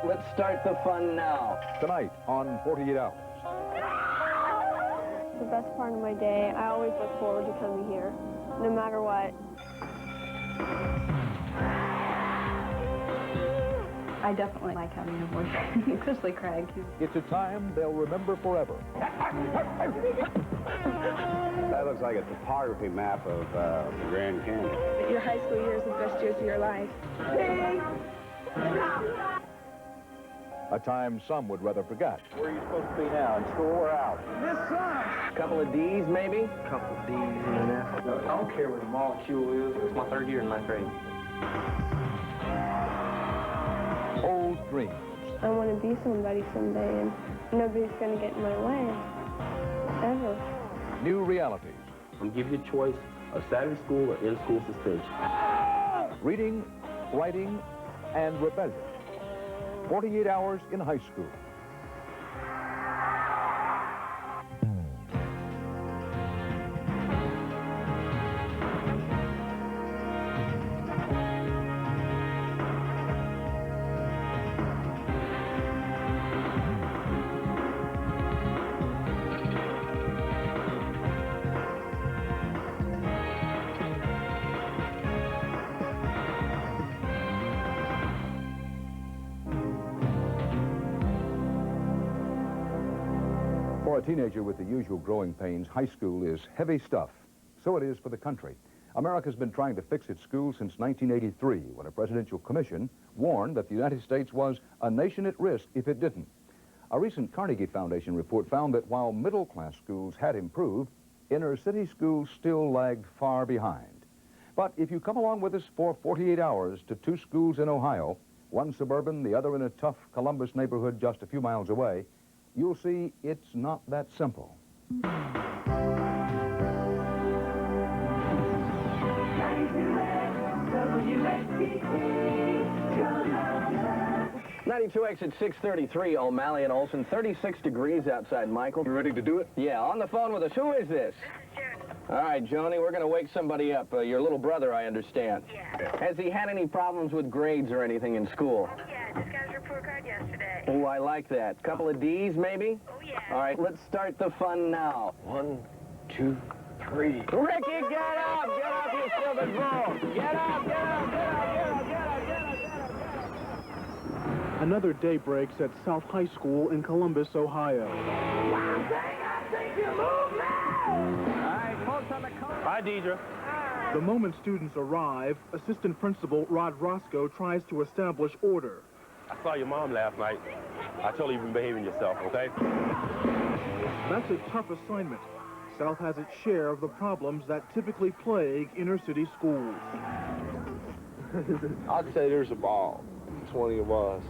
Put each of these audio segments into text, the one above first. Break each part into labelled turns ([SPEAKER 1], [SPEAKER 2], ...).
[SPEAKER 1] let's start the fun now.
[SPEAKER 2] Tonight on 48 Hours.
[SPEAKER 3] The best part of my day, I always look forward to coming here, no matter what.
[SPEAKER 4] I definitely like having a boyfriend, especially Craig.
[SPEAKER 2] It's a time they'll remember forever.
[SPEAKER 5] That looks like a topography map of the Grand Canyon.
[SPEAKER 6] Your high school year is the best years of your life.
[SPEAKER 2] A time some would rather forget.
[SPEAKER 1] Where are you supposed to be now, in school or out?
[SPEAKER 6] This sucks.
[SPEAKER 1] Couple of D's, maybe?
[SPEAKER 7] Couple of D's in there.
[SPEAKER 1] I don't care what a molecule is. It's my third year in ninth grade.
[SPEAKER 2] Old dreams.
[SPEAKER 3] I want to be somebody someday, and nobody's going to get in my way, ever.
[SPEAKER 2] New realities.
[SPEAKER 8] I'm giving you a choice of Saturday school or in-school suspension.
[SPEAKER 2] Reading, writing, and rebellion. 48 Hours in High School. For a teenager with the usual growing pains, high school is heavy stuff. So it is for the country. America's been trying to fix its schools since 1983, when a presidential commission warned that the United States was a nation at risk if it didn't. A recent Carnegie Foundation report found that while middle-class schools had improved, inner-city schools still lagged far behind. But if you come along with us for 48 hours to two schools in Ohio, one suburban, the other in a tough Columbus neighborhood just a few miles away, you'll see it's not that simple.
[SPEAKER 1] 92 exit 633, O'Malley and Olson. 36 degrees outside, Michael.
[SPEAKER 2] You ready to do it?
[SPEAKER 1] Yeah, on the phone with us. Who is this? All right, Joni, we're going to wake somebody up. Your little brother, I understand.
[SPEAKER 9] Yeah.
[SPEAKER 1] Has he had any problems with grades or anything in school?
[SPEAKER 9] Oh, yeah, just got his report card yesterday.
[SPEAKER 1] Oh, I like that. Couple of D's, maybe?
[SPEAKER 9] Oh, yeah.
[SPEAKER 1] All right, let's start the fun now.
[SPEAKER 7] 1, 2, 3.
[SPEAKER 1] Ricky, get up! Get up, you stupid fool! Get up, get up, get up, get up, get up, get up, get up, get up!
[SPEAKER 10] Another day breaks at South High School in Columbus, Ohio.
[SPEAKER 8] Hi, Deidre.
[SPEAKER 10] The moment students arrive, Assistant Principal Rod Roscoe tries to establish order.
[SPEAKER 8] I saw your mom last night. I told her you've been behaving yourself, okay?
[SPEAKER 10] That's a tough assignment. South has its share of the problems that typically plague inner-city schools.
[SPEAKER 7] I'd say there's about 20 of us.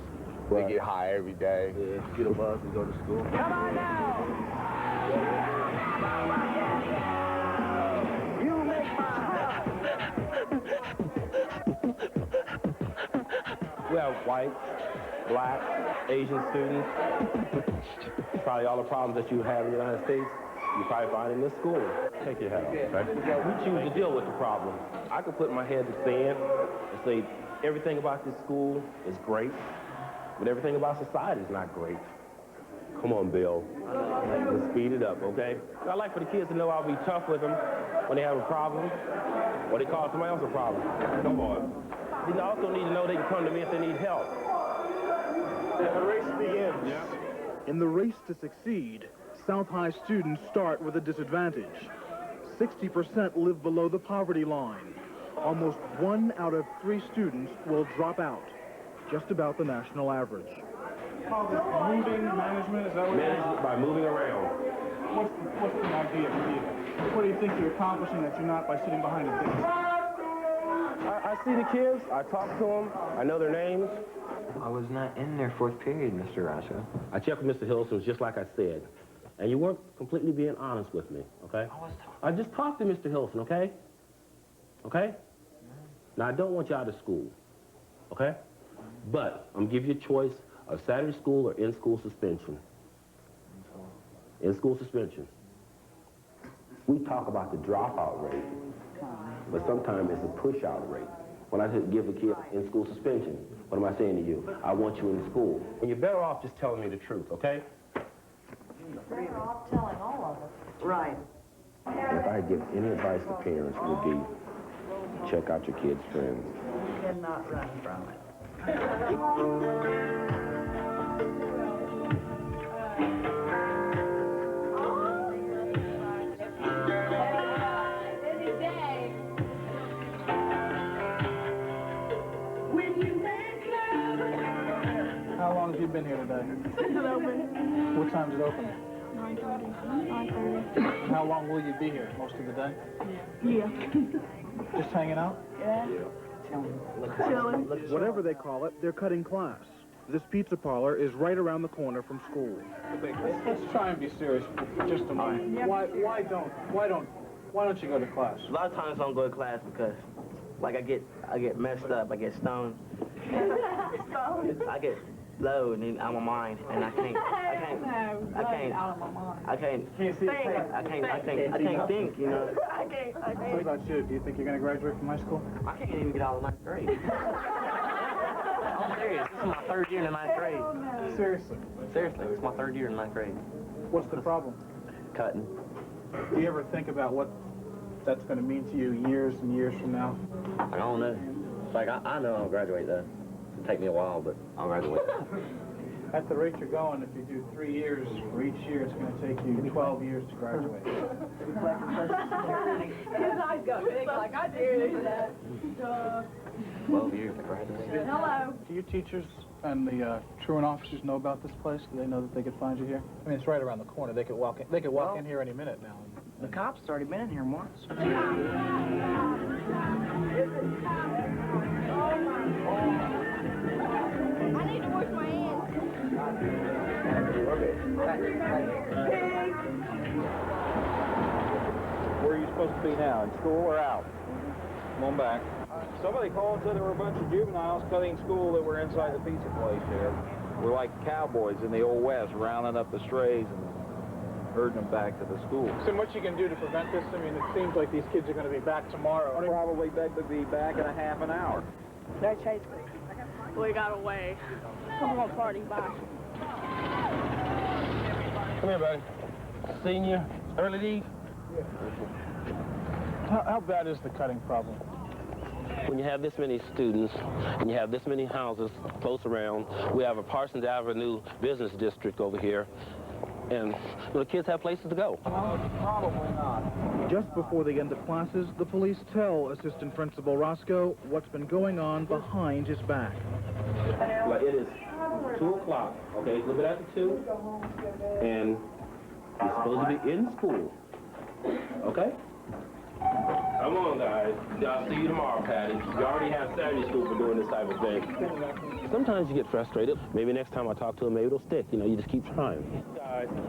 [SPEAKER 7] They get high every day.
[SPEAKER 8] Yeah, get a bus and go to school.
[SPEAKER 1] Come on now! You make
[SPEAKER 8] We have white, black, Asian students. Probably all the problems that you have in the United States, you probably find in this school. Take your hat off, okay? We choose to deal with the problem. I could put my head to sand and say everything about this school is great, but everything about society is not great. Come on, Bill. Let's speed it up, okay? I like for the kids to know I'll be tough with them when they have a problem or they call somebody else a problem. Come on. They also need to know they can come to me if they need help.
[SPEAKER 10] The race begins. Yeah. In the race to succeed, South High students start with a disadvantage. 60% live below the poverty line. Almost 1 out of 3 students will drop out, just about the national average.
[SPEAKER 11] Moving management, is that what
[SPEAKER 8] Management by moving around.
[SPEAKER 11] What's the idea for you? What do you think you're accomplishing that you're not by sitting behind a desk?
[SPEAKER 8] I see the kids, I talk to them, I know their names.
[SPEAKER 7] I was not in their 4th period, Mr. Roscoe.
[SPEAKER 8] I checked with Mr. Hilson, just like I said. And you weren't completely being honest with me, okay? I just talked to Mr. Hilson, okay? Okay? Now, I don't want you out of school, okay? But I'm giving you a choice of Saturday school or in-school suspension. In-school suspension. We talk about the dropout rate, but sometimes it's a push-out rate. When I give a kid in school suspension, what am I saying to you? I want you in school. And you're better off just telling me the truth, okay?
[SPEAKER 12] Better off telling all of us. Right.
[SPEAKER 8] If I give any advice to parents, it would be check out your kids' friends.
[SPEAKER 12] You cannot run from it.
[SPEAKER 11] How long have you been here today?
[SPEAKER 3] It's open.
[SPEAKER 11] What time is it open?
[SPEAKER 3] 9:30. 9:30.
[SPEAKER 11] How long will you be here? Most of the day?
[SPEAKER 3] Yeah.
[SPEAKER 11] Just hanging out?
[SPEAKER 3] Yeah. Chilling.
[SPEAKER 10] Whatever they call it, they're cutting class. This pizza parlor is right around the corner from school.
[SPEAKER 11] Let's try and be serious for just a moment. Why don't you go to class?
[SPEAKER 13] A lot of times I don't go to class because, like, I get messed up, I get stoned. I get low and then out of my mind, and I can't think, you know.
[SPEAKER 11] What about you? Do you think you're going to graduate from high school?
[SPEAKER 13] I can't even get out of ninth grade. I'm serious. This is my third year in the ninth grade.
[SPEAKER 11] Seriously?
[SPEAKER 13] Seriously, it's my third year in the ninth grade.
[SPEAKER 11] What's the problem?
[SPEAKER 13] Cutting.
[SPEAKER 11] Do you ever think about what that's going to mean to you years and years from now?
[SPEAKER 13] I don't know. Like, I know I'll graduate, though. It'll take me a while, but I'll graduate.
[SPEAKER 11] At the rate you're going, if you do 3 years for each year, it's going to take you 12 years to graduate.
[SPEAKER 12] His eyes got big, like I do that.
[SPEAKER 13] 12 years to graduate.
[SPEAKER 12] Hello.
[SPEAKER 11] Do your teachers and the truant officers know about this place? Do they know that they could find you here? I mean, it's right around the corner. They could walk in. They could walk in here any minute now.
[SPEAKER 13] The cops already been in here once.
[SPEAKER 3] I need to wash my hands.
[SPEAKER 14] Where are you supposed to be now? In school or out? Come on back. Somebody called and said there were a bunch of juveniles cutting school that were inside the pizza place here. We're like cowboys in the Old West, rounding up the strays and herding them back to the school.
[SPEAKER 11] So much you can do to prevent this? I mean, it seems like these kids are going to be back tomorrow.
[SPEAKER 14] Probably they could be back in a half an hour.
[SPEAKER 3] They chased me. We got away. Come on, party, bye.
[SPEAKER 8] Come here, buddy. Senior, early leave.
[SPEAKER 11] How bad is the cutting problem?
[SPEAKER 8] When you have this many students and you have this many houses close around, we have a Parsons Avenue business district over here, and the kids have places to go.
[SPEAKER 14] Probably not.
[SPEAKER 10] Just before the end of classes, the police tell Assistant Principal Roscoe what's been going on behind his back.
[SPEAKER 8] Like, it is 2 o'clock, okay? It's a little bit after 2, and you're supposed to be in school, okay? Come on, guys. I'll see you tomorrow, Patty. You already have Saturday school for doing this type of thing. Sometimes you get frustrated. Maybe next time I talk to them, maybe it'll stick. You know, you just keep trying.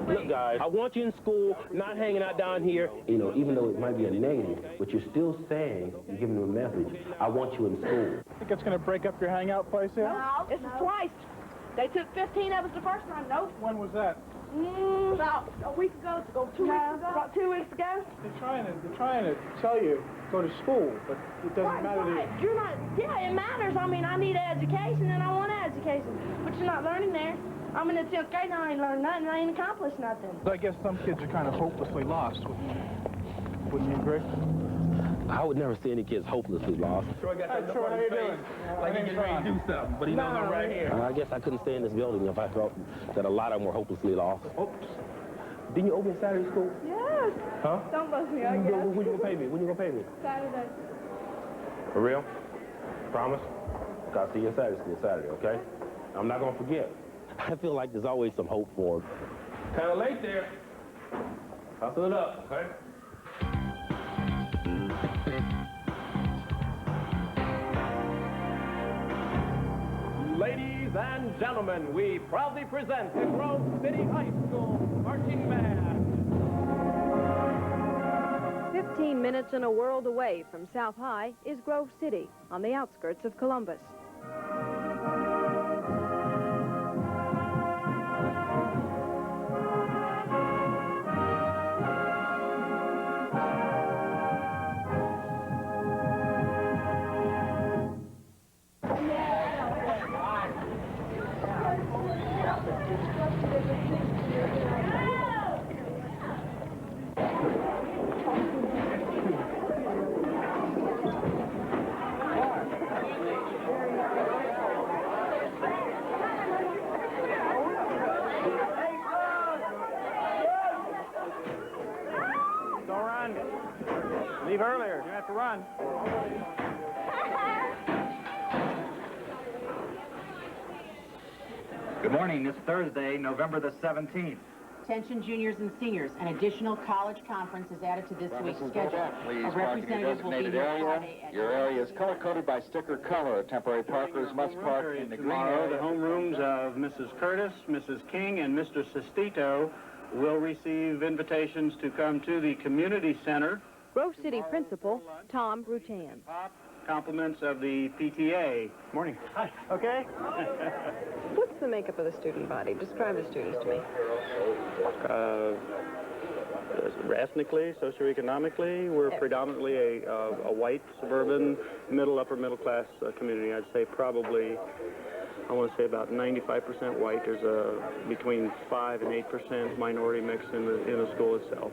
[SPEAKER 8] Look, guys, I want you in school, not hanging out down here. You know, even though it might be a negative, but you're still saying, you're giving them a message, I want you in school.
[SPEAKER 11] Think it's going to break up your hangout place here?
[SPEAKER 3] No, this is twice. They took 15 of us the first time. Nope.
[SPEAKER 11] When was that?
[SPEAKER 3] About a week ago. 2 weeks ago. About 2 weeks ago.
[SPEAKER 11] They're trying to tell you go to school, but it doesn't matter to you.
[SPEAKER 3] You're not. Yeah, it matters. I mean, I need an education, and I want an education, but you're not learning there. I'm in the 10th grade, and I ain't learned nothing. I ain't accomplished nothing.
[SPEAKER 11] I guess some kids are kind of hopelessly lost. Wouldn't you agree?
[SPEAKER 8] I would never see any kids hopelessly lost.
[SPEAKER 11] Troy, how you doing?
[SPEAKER 8] Like he getting ready to do something, but he knows I'm right here. I guess I couldn't stay in this building if I felt that a lot of them were hopelessly lost. Oops. Didn't you open Saturday school?
[SPEAKER 3] Yes.
[SPEAKER 8] Huh?
[SPEAKER 3] Don't bust me, I guess.
[SPEAKER 8] When you gonna pay me? When you gonna pay me?
[SPEAKER 3] Saturday.
[SPEAKER 8] For real? Promise? I'll see you in Saturday school Saturday, okay? I'm not gonna forget. I feel like there's always some hope for them. Kind of late there. Hustle it up, okay?
[SPEAKER 15] Ladies and gentlemen, we proudly present the Grove City High School Marching Band.
[SPEAKER 16] 15 minutes and a world away from South High is Grove City, on the outskirts of Columbus.
[SPEAKER 11] on.
[SPEAKER 17] Good morning. It's Thursday, November the 17th.
[SPEAKER 18] Attention juniors and seniors, an additional college conference is added to this week's schedule.
[SPEAKER 19] Please
[SPEAKER 18] A
[SPEAKER 19] park in your
[SPEAKER 18] representative will be
[SPEAKER 19] designated
[SPEAKER 18] here
[SPEAKER 19] area.
[SPEAKER 18] Friday at
[SPEAKER 19] Your area is color-coded by sticker color. Temporary parkers must park in the green area.
[SPEAKER 20] The homerooms of Mrs. Curtis, Mrs. King, and Mr. Sestito will receive invitations to come to the community center.
[SPEAKER 16] Grove City Principal Tom Rutan.
[SPEAKER 20] Compliments of the PTA. Morning. Hi. Okay.
[SPEAKER 21] What's the makeup of the student body? Describe the students to me.
[SPEAKER 20] Ethnically, socioeconomically, we're predominantly a white, suburban, upper middle class community. I'd say probably, I want to say about 95% white. There's between 5 and 8% minority mix in the school itself.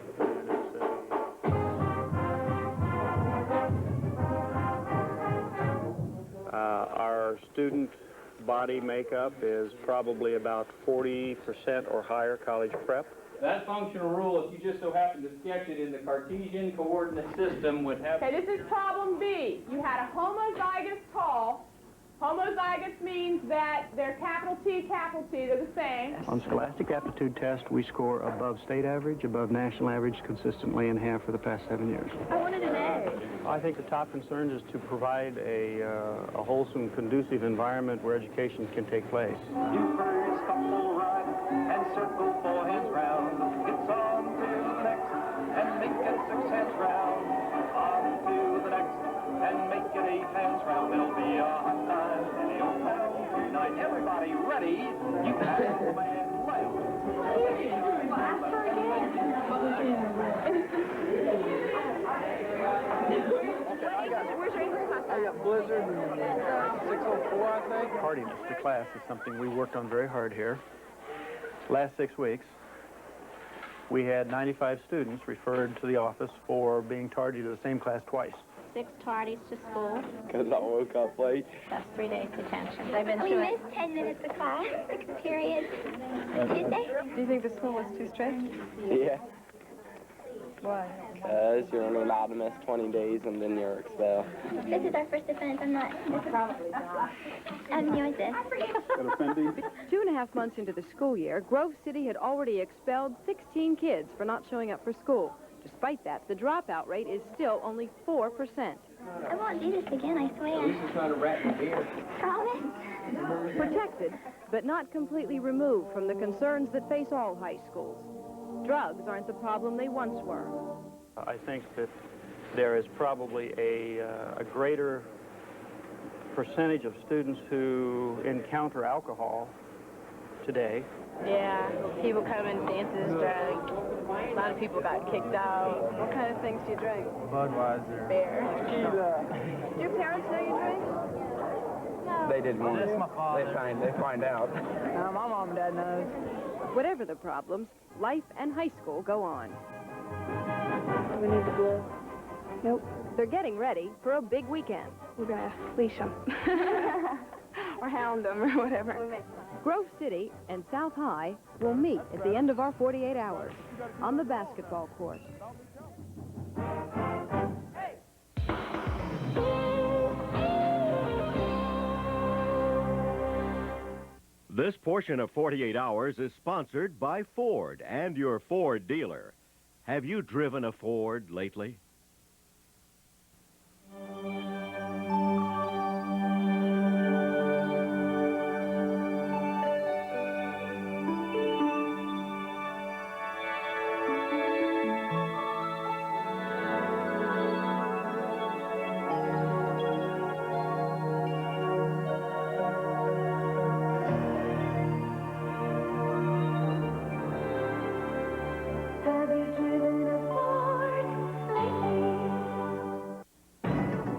[SPEAKER 20] Our student body makeup is probably about 40% or higher college prep.
[SPEAKER 15] That functional rule, if you just so happen to sketch it in the Cartesian coordinate system, would have...
[SPEAKER 22] Okay, this is problem B. You had a homozygous tall. Homozygous means that they're capital T, they're the same.
[SPEAKER 20] On Scholastic Aptitude Test, we score above state average, above national average consistently and have for the past 7 years.
[SPEAKER 22] I wanted an A.
[SPEAKER 20] I think the top concern is to provide a wholesome, conducive environment where education can take place.
[SPEAKER 23] You first couple run and circle 4 hands round. It's on to the next and make it 6 hands round. On to the next and make it 8 hands round. There'll be a hot time in the old town tonight. Everybody ready? You can ask the man
[SPEAKER 11] I got Blizzard and 604, I think.
[SPEAKER 20] Tardiness to class is something we worked on very hard here. Last 6 weeks, we had 95 students referred to the office for being tardy to the same class twice.
[SPEAKER 24] 6 tardies to school.
[SPEAKER 7] Because I woke up late.
[SPEAKER 24] That's 3 days detention. They've been
[SPEAKER 25] We missed 10 minutes of class, 6 periods. Did they?
[SPEAKER 21] Do you think the school was too strict?
[SPEAKER 7] Yeah.
[SPEAKER 21] Why?
[SPEAKER 7] Because you're only allowed to miss 20 days and then you're expelled.
[SPEAKER 25] This is our first offense. I'm not.
[SPEAKER 21] Probably not.
[SPEAKER 25] I'm new at this.
[SPEAKER 16] 2.5 months into the school year, Grove City had already expelled 16 kids for not showing up for school. Despite that, the dropout rate is still only 4%.
[SPEAKER 25] I won't do this again, I swear.
[SPEAKER 7] This is not a rat in beer.
[SPEAKER 25] Promise?
[SPEAKER 16] Protected, but not completely removed from the concerns that face all high schools. Drugs aren't the problem they once were.
[SPEAKER 20] I think that there is probably a greater percentage of students who encounter alcohol today.
[SPEAKER 21] Yeah, people come in, dances, drugs. A lot of people got kicked out. What kind of things do you drink?
[SPEAKER 11] Budweiser.
[SPEAKER 21] Beer.
[SPEAKER 11] Tequila.
[SPEAKER 21] Do your parents know you drink? No.
[SPEAKER 7] They didn't want it. They find out.
[SPEAKER 21] No, my mom and dad knows.
[SPEAKER 16] Whatever the problems, life and high school go on.
[SPEAKER 21] We need the glue.
[SPEAKER 16] Nope. They're getting ready for a big weekend.
[SPEAKER 21] We're gonna leash them. Or hound them or whatever.
[SPEAKER 16] Grove City and South High will meet at the end of our 48 hours on the basketball court.
[SPEAKER 26] This portion of 48 Hours is sponsored by Ford and your Ford dealer. Have you driven a Ford lately?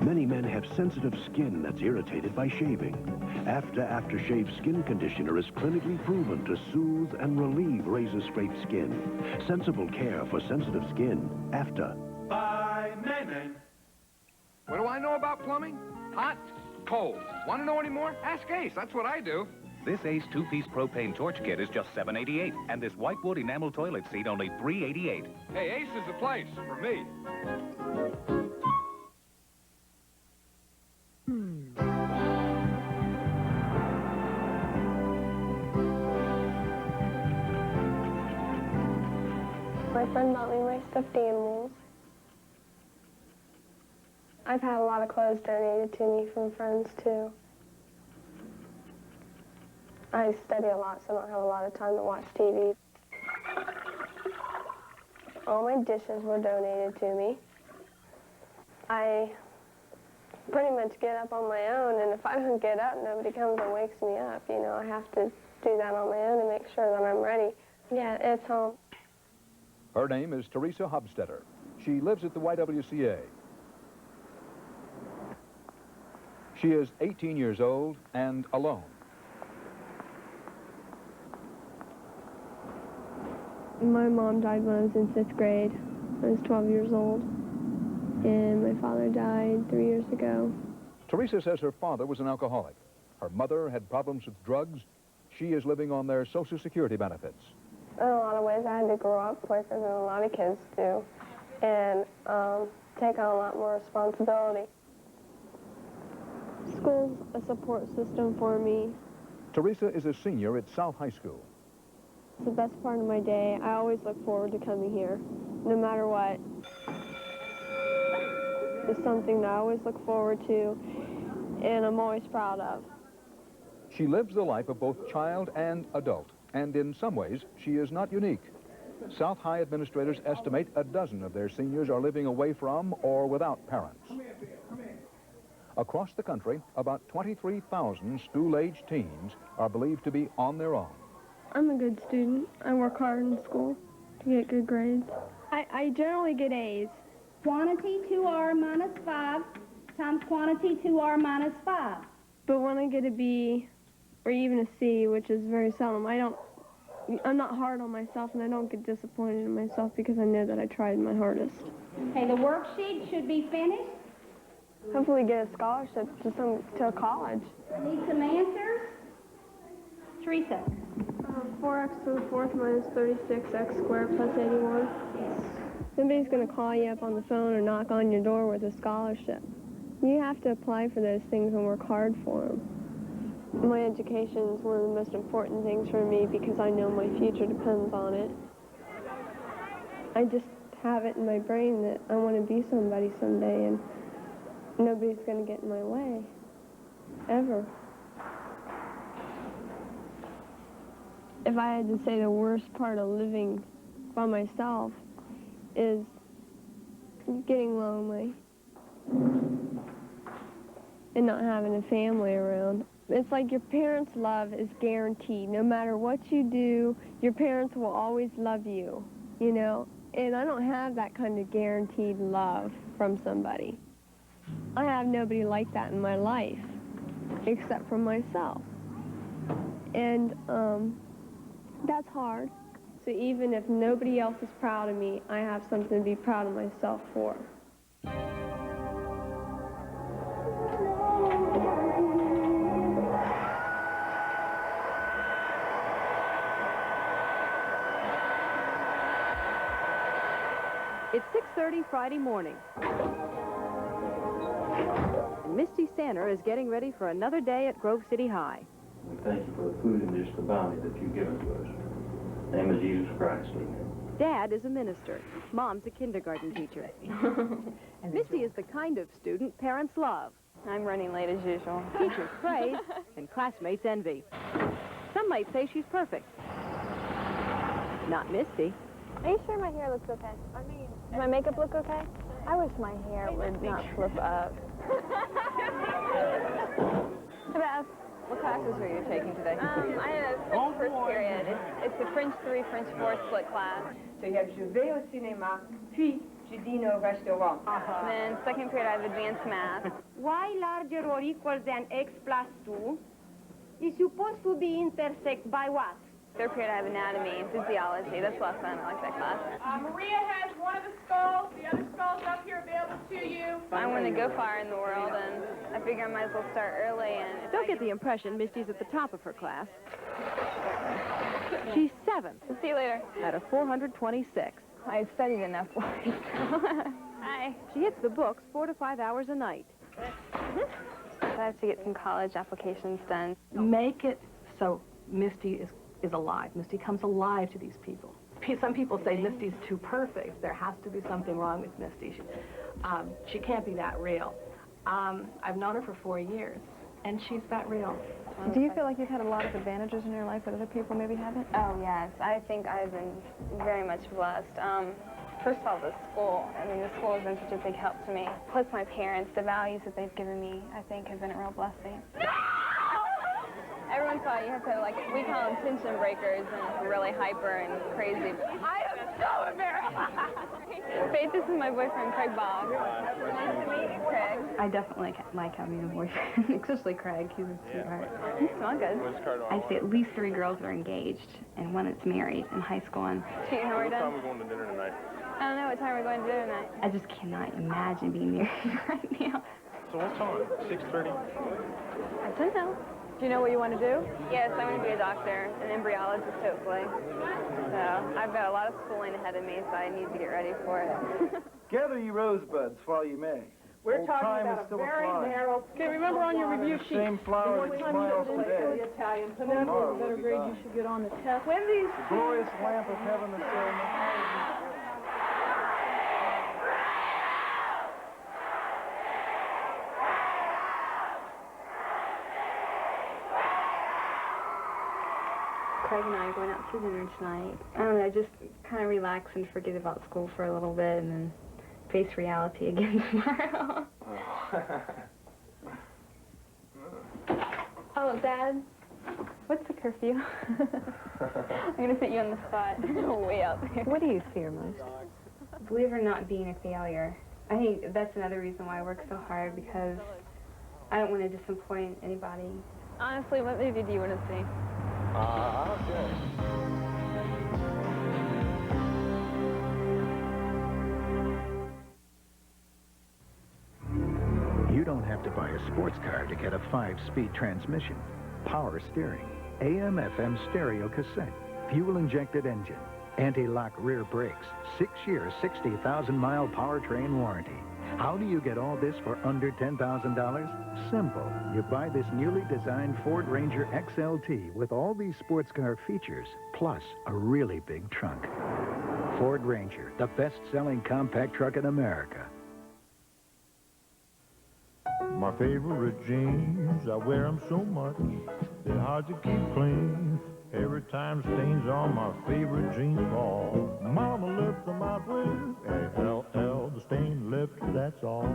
[SPEAKER 27] Many men have sensitive skin that's irritated by shaving. Aftershave Skin Conditioner is clinically proven to soothe and relieve razor-scraped skin. Sensible care for sensitive skin. After.
[SPEAKER 28] By men.
[SPEAKER 29] What do I know about plumbing? Hot, cold. Want to know any more? Ask Ace. That's what I do.
[SPEAKER 30] This Ace 2-piece propane torch kit is just $7.88, and this whitewood enamel toilet seat only $3.88.
[SPEAKER 29] Hey, Ace is the place for me.
[SPEAKER 1] My friend bought me my stuffed animals. I've had a lot of clothes donated to me from friends, too. I study a lot, so I don't have a lot of time to watch TV. All my dishes were donated to me. I pretty much get up on my own, and if I don't get up, nobody comes and wakes me up. You know, I have to do that on my own to make sure that I'm ready. Yeah, it's home.
[SPEAKER 2] Her name is Teresa Hubstetter. She lives at the YWCA. She is 18 years old and alone.
[SPEAKER 1] My mom died when I was in 5th grade. I was 12 years old. And my father died 3 years ago.
[SPEAKER 2] Teresa says her father was an alcoholic. Her mother had problems with drugs. She is living on their Social Security benefits.
[SPEAKER 1] In a lot of ways, I had to grow up quicker than a lot of kids do and take on a lot more responsibility. School's a support system for me.
[SPEAKER 2] Teresa is a senior at South High School.
[SPEAKER 1] It's the best part of my day. I always look forward to coming here, no matter what. It's something that I always look forward to, and I'm always proud of.
[SPEAKER 2] She lives the life of both child and adult, and in some ways, she is not unique. South High administrators estimate a dozen of their seniors are living away from or without parents. Across the country, about 23,000 school-aged teens are believed to be on their own.
[SPEAKER 1] I'm a good student. I work hard in school to get good grades. I generally get A's.
[SPEAKER 4] Quantity 2r minus 5 times quantity 2r minus 5.
[SPEAKER 1] But when I get a B or even a C, which is very seldom, I'm not hard on myself, and I don't get disappointed in myself because I know that I tried my hardest.
[SPEAKER 4] Okay, the worksheet should be finished.
[SPEAKER 1] Hopefully get a scholarship to a college.
[SPEAKER 4] Need some answers? Teresa.
[SPEAKER 1] 4x to the 4th minus 36x squared plus 81.
[SPEAKER 4] Yes.
[SPEAKER 1] Nobody's going to call you up on the phone or knock on your door with a scholarship. You have to apply for those things and work hard for them. My education is one of the most important things for me because I know my future depends on it. I just have it in my brain that I want to be somebody someday, and nobody's going to get in my way, ever. If I had to say the worst part of living by myself is getting lonely and not having a family around. It's like your parents' love is guaranteed. No matter what you do, your parents will always love you, you know? And I don't have that kind of guaranteed love from somebody. I have nobody like that in my life, except for myself. And that's hard. So even if nobody else is proud of me, I have something to be proud of myself for.
[SPEAKER 16] It's 6:30 Friday morning. Misty Sanner is getting ready for another day at Grove City High.
[SPEAKER 5] We thank you for the food and just the bounty that you've given to us. In the name of Jesus Christ, amen.
[SPEAKER 16] Dad is a minister. Mom's a kindergarten teacher. Misty is the kind of student parents love.
[SPEAKER 6] I'm running late as usual.
[SPEAKER 16] Teachers praise and classmates envy. Some might say she's perfect. Not Misty.
[SPEAKER 1] Are you sure my hair looks okay? I mean, does my makeup look okay? I wish my hair would not flip up.
[SPEAKER 6] Beth, what classes were you taking today? I had a French first period. It's the French 3, French 4 split class.
[SPEAKER 9] So you have je vais au cinéma, puis je dîne au restaurant.
[SPEAKER 6] And then second period I have advanced math.
[SPEAKER 4] Y larger or equal than x plus 2 is supposed to be intersect by what?
[SPEAKER 6] Third period I have anatomy and physiology. That's a lot of fun. I like that class.
[SPEAKER 22] Maria has one of the skulls. The other skull's up here available to you.
[SPEAKER 6] I want to go far in the world, and I figure I might as well start early. And
[SPEAKER 16] Don't get the impression Misty's at the top of her class. She's 7th.
[SPEAKER 6] See you later.
[SPEAKER 16] Out of 426.
[SPEAKER 6] I studied enough for it. Hi.
[SPEAKER 16] She hits the books 4 to 5 hours a night.
[SPEAKER 6] I have to get some college applications done.
[SPEAKER 10] Make it so Misty is alive. Misty comes alive to these people.
[SPEAKER 3] some people say Misty's too perfect. There has to be something wrong with Misty. She can't be that real. I've known her for 4 years, and she's that real.
[SPEAKER 6] Do you feel like you've had a lot of advantages in your life that other people maybe haven't? Oh, yes. I think I've been very much blessed. First of all, the school. I mean, the school has been such a big help to me. Plus my parents, the values that they've given me, I think, have been a real blessing. Everyone thought you had to, like, we call them tension breakers, and really hyper and crazy. I am so embarrassed. Faith, this is my boyfriend, Craig Boggs. Nice to meet you, Craig. I definitely like having a boyfriend, especially Craig. He's a sweetheart. You smell good. I see at least 3 girls that are engaged, and 1 that's married in high school. And how are we done? What time are we going to dinner tonight? I don't know what time we're going to dinner tonight. I just cannot imagine being married right now.
[SPEAKER 30] So what time? 6:30?
[SPEAKER 6] I don't know. Do you know what you want to do? Yes, I want to be a doctor, an embryologist, hopefully. So I've got a lot of schooling ahead of me, so I need to get ready for it.
[SPEAKER 8] Gather ye rosebuds while you may.
[SPEAKER 22] We're
[SPEAKER 8] Old
[SPEAKER 22] talking
[SPEAKER 8] time
[SPEAKER 22] about
[SPEAKER 8] is
[SPEAKER 22] a
[SPEAKER 8] still
[SPEAKER 22] very
[SPEAKER 8] fly.
[SPEAKER 22] narrow... Okay, remember on your review sheet.
[SPEAKER 8] Same flower that smiles today.
[SPEAKER 22] The Italian. So then with a better grade, you should get on the test. When these...
[SPEAKER 8] The glorious lamp of heaven is so
[SPEAKER 6] Craig and I are going out to dinner tonight. I don't know, just kind of relax and forget about school for a little bit and then face reality again tomorrow. Oh, Dad, what's the curfew? I'm going to put you on the spot. Way out there. What do you fear most? Believe it or not, being a failure. I think that's another reason why I work so hard, because I don't want to disappoint anybody. Honestly, what movie do you want to see?
[SPEAKER 7] Okay.
[SPEAKER 10] You don't have to buy a sports car to get a 5-speed transmission, power steering, AM/FM stereo cassette, fuel-injected engine, anti-lock rear brakes, 6-year, 60,000-mile powertrain warranty. How do you get all this for under $10,000? Simple. You buy this newly designed Ford Ranger XLT with all these sports car features, plus a really big trunk. Ford Ranger, the best-selling compact truck in America.
[SPEAKER 12] My favorite jeans, I wear them so much, they're hard to keep clean. Every time stains on my favorite jeans fall, Mama left them out with A-L-L, the stained lips, that's all.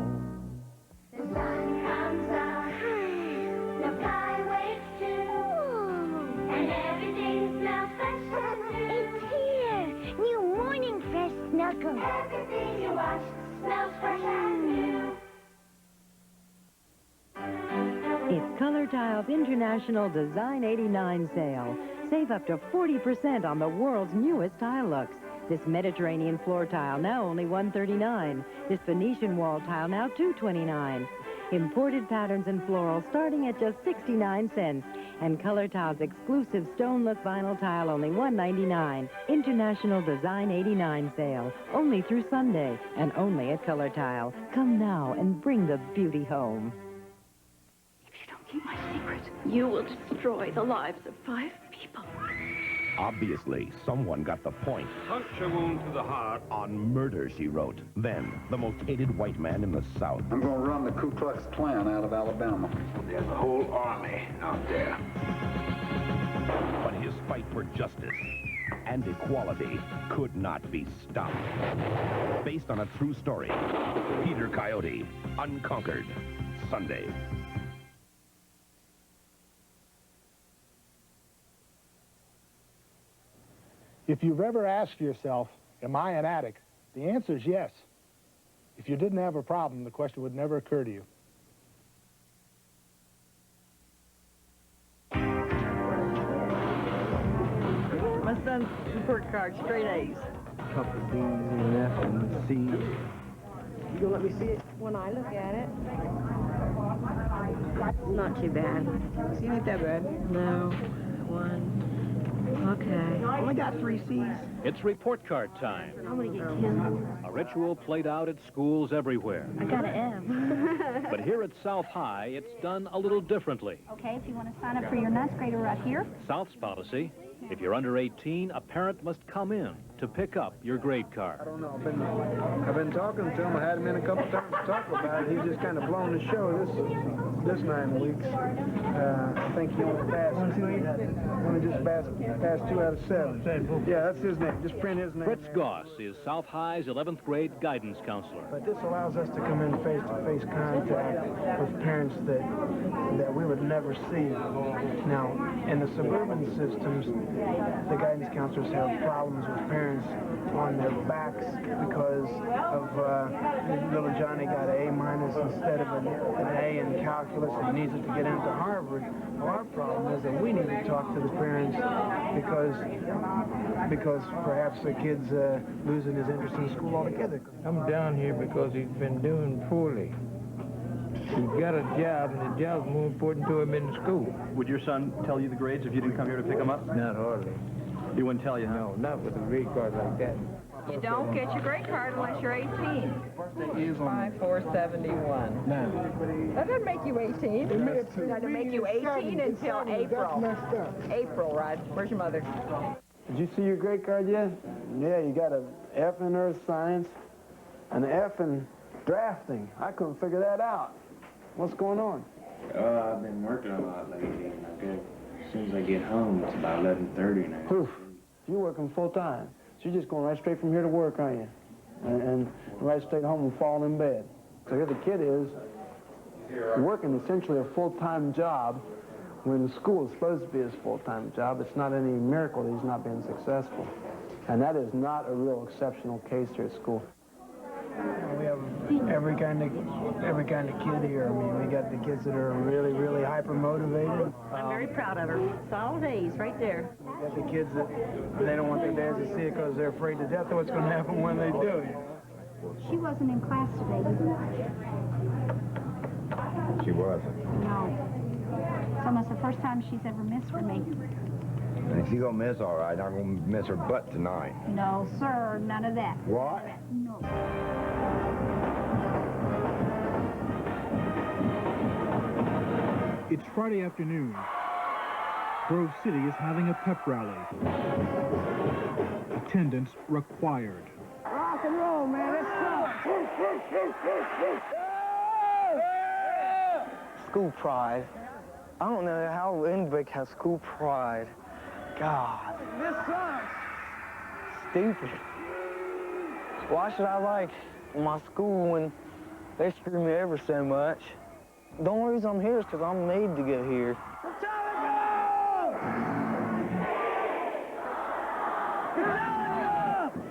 [SPEAKER 25] The sun comes up, the sky wakes too, and everything smells fresh and new. It's here, new Morning Fresh Snuggles. Everything you wash smells fresh and new.
[SPEAKER 13] It's Color Tile's International Design 89 sale. Save up to 40% on the world's newest tile looks. This Mediterranean floor tile, now only $139. This Venetian wall tile, now $229. Imported patterns and florals starting at just 69 cents. And Color Tile's exclusive stone look vinyl tile, only $199. International Design 89 sale. Only through Sunday, and only at Color Tile. Come now and bring the beauty home.
[SPEAKER 14] Keep my secret. You will destroy the lives of 5 people.
[SPEAKER 30] Obviously, someone got the point.
[SPEAKER 15] Puncture wound to the heart.
[SPEAKER 30] On Murder, She Wrote. Then, the most hated white man in the South.
[SPEAKER 17] I'm going to run the Ku Klux Klan out of Alabama.
[SPEAKER 12] There's a whole army out there.
[SPEAKER 30] But his fight for justice and equality could not be stopped. Based on a true story, Peter Coyote, Unconquered, Sunday.
[SPEAKER 11] If you've ever asked yourself, am I an addict? The answer is yes. If you didn't have a problem, the question would never occur to you.
[SPEAKER 13] My son's report card, straight A's.
[SPEAKER 8] A couple of D's and an F and a C. You gonna let me see it?
[SPEAKER 6] When I look at it.
[SPEAKER 13] Not too bad.
[SPEAKER 8] See, ain't that bad.
[SPEAKER 13] No. 1. Okay.
[SPEAKER 8] Only got 3 C's.
[SPEAKER 26] It's report card time.
[SPEAKER 13] I'm gonna get 10.
[SPEAKER 26] A ritual played out at schools everywhere.
[SPEAKER 13] I got an F.
[SPEAKER 26] But here at South High, it's done a little differently.
[SPEAKER 25] Okay, if you want to sign up for your ninth grader right here.
[SPEAKER 26] South's policy,
[SPEAKER 2] If you're under 18, a parent must come in to pick up your grade card.
[SPEAKER 8] I don't know. I've been talking to him. I had him in a couple times to talk about it. He's just kind of blown the show this 9 weeks. I think he only just passed 2 out of 7. Yeah, that's his name. Just print his name.
[SPEAKER 2] Fritz Goss is South High's 11th grade guidance counselor.
[SPEAKER 8] But this allows us to come in face-to-face contact with parents that we would never see. Now, in the suburban systems, the guidance counselors have problems with parents on their backs because of little Johnny got an A- instead of an A in calculus, and he needs it to get into Harvard. Well, our problem is that we need to talk to the parents because perhaps the kid's losing his interest in school altogether.
[SPEAKER 18] I'm down here because he's been doing poorly. He's got a job, and the job's more important to him in school.
[SPEAKER 19] Would your son tell you the grades if you didn't come here to pick him up?
[SPEAKER 18] Not hardly.
[SPEAKER 19] He wouldn't tell you, huh?
[SPEAKER 18] No, not with a grade card like that.
[SPEAKER 20] You don't get your grade card unless you're 18.
[SPEAKER 21] 5471.
[SPEAKER 8] Now.
[SPEAKER 21] That doesn't make you 18. It doesn't make you 18 until April. April, Rod. Where's your mother?
[SPEAKER 8] Did you see your grade card yet? Yeah, you got an F in earth science, an F in drafting. I couldn't figure that out. What's going on?
[SPEAKER 5] I've been working a lot lately, and as soon as I get home, it's about 11:30 now.
[SPEAKER 8] Oof. You're working full time. So you're just going right straight from here to work, aren't you? And right straight home and falling in bed. So here the kid is working essentially a full-time job when school is supposed to be his full-time job. It's not any miracle that he's not being successful. And that is not a real exceptional case here at school. We have every kind of kid here. I mean, we got the kids that are really, really hyper-motivated.
[SPEAKER 21] I'm very proud of her. Solid A's right there.
[SPEAKER 8] We got the kids that they don't want their dads to see it because they're afraid to death of what's going to happen when they do.
[SPEAKER 25] She wasn't in class today,
[SPEAKER 7] She wasn't.
[SPEAKER 25] No. It's almost the first time she's ever missed for me.
[SPEAKER 7] And she's gonna miss all right. I'm gonna miss her butt tonight.
[SPEAKER 25] No, sir, none of that.
[SPEAKER 7] What?
[SPEAKER 25] No.
[SPEAKER 11] It's Friday afternoon. Grove City is having a pep rally. Attendance required.
[SPEAKER 8] Rock and roll, man. Let's go.
[SPEAKER 23] School pride. I don't know how Lindbeck has school pride. God.
[SPEAKER 8] This sucks.
[SPEAKER 23] Stupid. Why should I like my school when they screw me ever so much? The only reason I'm here is because I'm made to get here.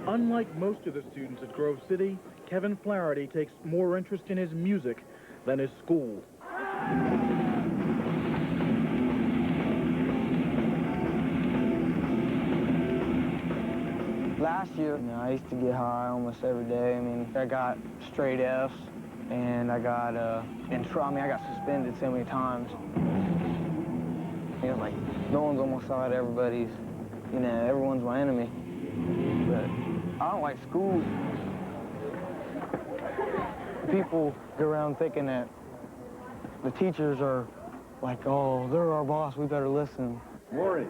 [SPEAKER 11] Unlike most of the students at Grove City, Kevin Flaherty takes more interest in his music than his school.
[SPEAKER 23] Last year, I used to get high almost every day. I mean, I got straight F's, and I got in trouble. I got suspended so many times. You know, like, no one's on my side. Everybody's, you know, everyone's my enemy. But I don't like school. People go around thinking that the teachers are like, oh, they're our boss, we better listen.
[SPEAKER 24] Morning.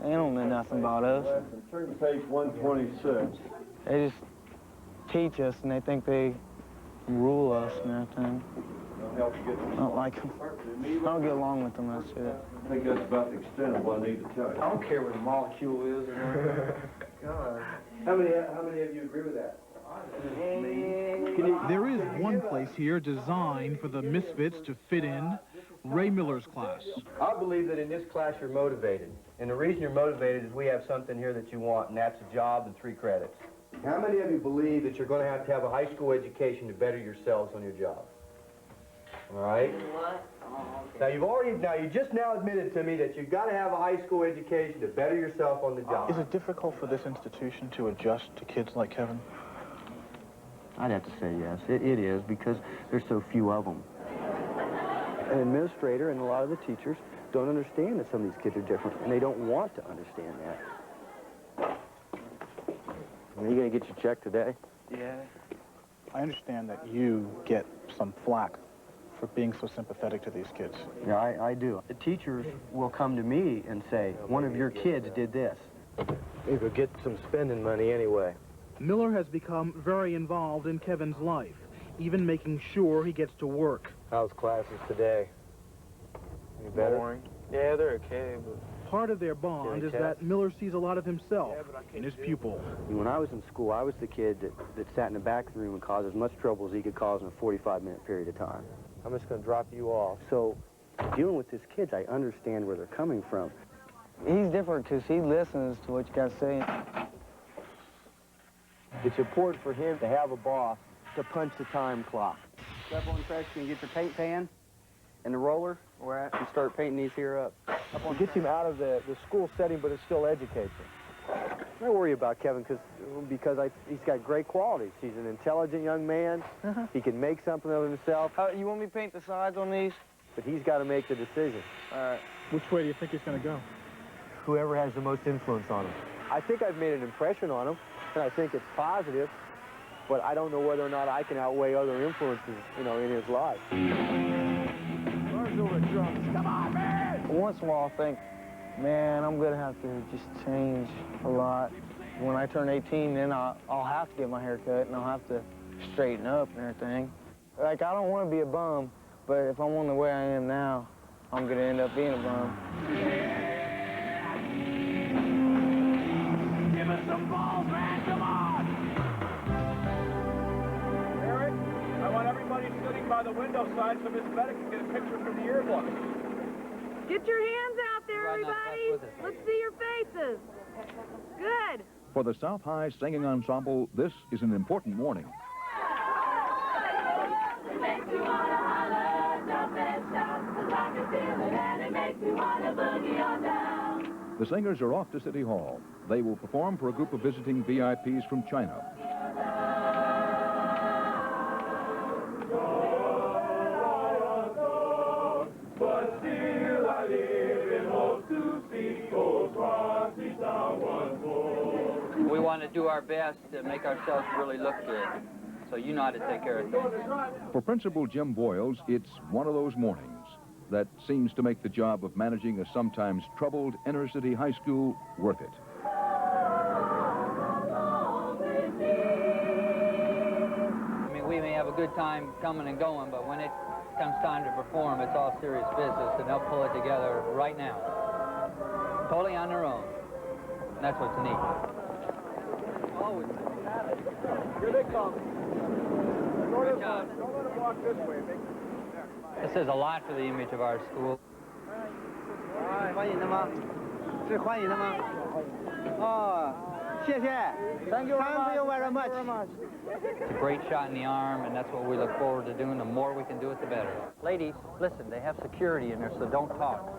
[SPEAKER 23] They don't know nothing about us.
[SPEAKER 24] Turn to page 126.
[SPEAKER 23] They just teach us, and they think they rule us and everything.
[SPEAKER 24] I'll help you get
[SPEAKER 23] I don't like them. I don't get along with them, that's it.
[SPEAKER 24] I think that's about the extent of what I need to tell you.
[SPEAKER 8] I don't care what a molecule is. God. How many of you agree with that?
[SPEAKER 11] There is one place here designed for the misfits to fit in, Ray Miller's class.
[SPEAKER 27] I believe that in this class you're motivated. And the reason you're motivated is we have something here that you want, and that's a job and 3 credits. How many of you believe that you're going to have a high school education to better yourselves on your job? All right? Now, you just now admitted to me that you've got to have a high school education to better yourself on the job.
[SPEAKER 11] Is it difficult for this institution to adjust to kids like Kevin?
[SPEAKER 27] I'd have to say yes. It is, because there's so few of them. An administrator and a lot of the teachers don't understand that some of these kids are different, and they don't want to understand that. Are you going to get your check today?
[SPEAKER 11] Yeah. I understand that you get some flack for being so sympathetic to these kids.
[SPEAKER 27] Yeah, I do. The teachers will come to me and say, one of your kids did this. Maybe we'll get some spending money anyway.
[SPEAKER 1] Miller has become very involved in Kevin's life, even making sure he gets to work.
[SPEAKER 27] How's classes today? Any better?
[SPEAKER 23] Boring. Yeah, they're okay, but...
[SPEAKER 1] Part of their bond is that Miller sees a lot of himself in his pupil.
[SPEAKER 27] When I was in school, I was the kid that sat in the back of the room and caused as much trouble as he could cause in a 45-minute period of time. I'm just going to drop you off. So, dealing with his kids, I understand where they're coming from.
[SPEAKER 23] He's different because he listens to what you got to say.
[SPEAKER 27] It's important for him to have a boss to punch the time clock. Step on fresh, can you get your paint pan and the roller? And start painting these here up. It gets him out of the school setting, but it still educates him. I worry about Kevin because he's got great qualities. He's an intelligent young man. He can make something of himself.
[SPEAKER 23] You want me to paint the sides on these?
[SPEAKER 27] But he's got to make the decision.
[SPEAKER 23] All right.
[SPEAKER 1] Which way do you think he's going to go?
[SPEAKER 27] Whoever has the most influence on him. I think I've made an impression on him, and I think it's positive, but I don't know whether or not I can outweigh other influences, in his life. Over drums. Come on, man!
[SPEAKER 23] Once in a while, I think, man, I'm going to have to just change a lot. When I turn 18, then I'll have to get my hair cut, and I'll have to straighten up and everything. Like, I don't want to be a bum, but if I'm on the way I am now, I'm going to end up being a bum.
[SPEAKER 25] Give us some balls, man! Come on!
[SPEAKER 19] Eric, I want everybody sitting by the window side so Miss Bennett can get a picture from the yearbook.
[SPEAKER 20] Get your hands out there, everybody. Let's see your faces. Good.
[SPEAKER 3] For the South High Singing Ensemble, this is an important warning.
[SPEAKER 25] It makes you wanna holler, jump and shout, 'cause I can feel it and it makes me wanna boogie on down.
[SPEAKER 3] The singers are off to City Hall. They will perform for a group of visiting VIPs from China.
[SPEAKER 25] But still I live in hope to see those parties down once more.
[SPEAKER 4] We want to do our best to make ourselves really look good. So you know how to take care of things.
[SPEAKER 3] For Principal Jim Boyles, it's one of those mornings that seems to make the job of managing a sometimes troubled inner-city high school worth it.
[SPEAKER 4] I mean, we may have a good time coming and going, but when it comes time to perform, it's all serious business, and they'll pull it together right now. Totally on their own. And that's what's neat.
[SPEAKER 19] Always. Here they come. Don't let them walk this way.
[SPEAKER 4] This says a lot for the image of our school.
[SPEAKER 23] Thank you very much.
[SPEAKER 4] It's a great shot in the arm, and that's what we look forward to doing. The more we can do it, the better. Ladies, listen, they have security in there, so don't talk.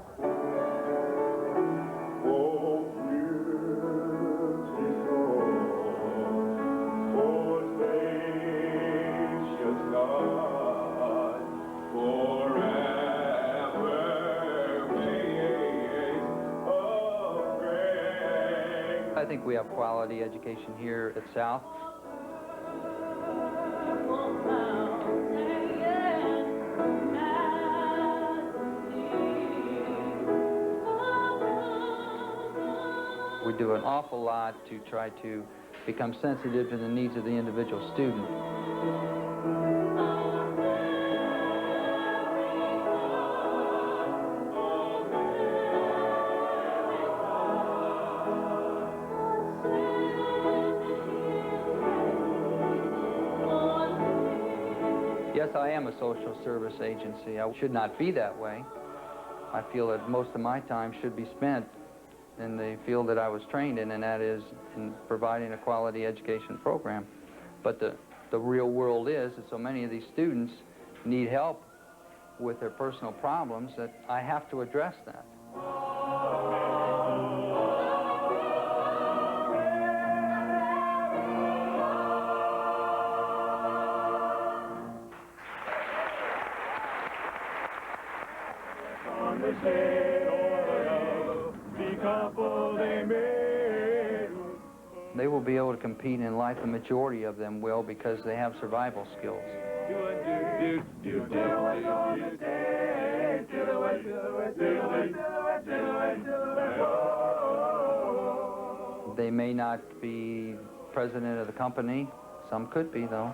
[SPEAKER 4] I think we have quality education here at South. We do an awful lot to try to become sensitive to the needs of the individual student. Yes, I am a social service agency. I should not be that way. I feel that most of my time should be spent in the field that I was trained in, and that is in providing a quality education program. But the real world is that so many of these students need help with their personal problems that I have to address that. They will be able to compete in life. The majority of them will, because they have survival skills. They may not be president of the company. Some could be, though.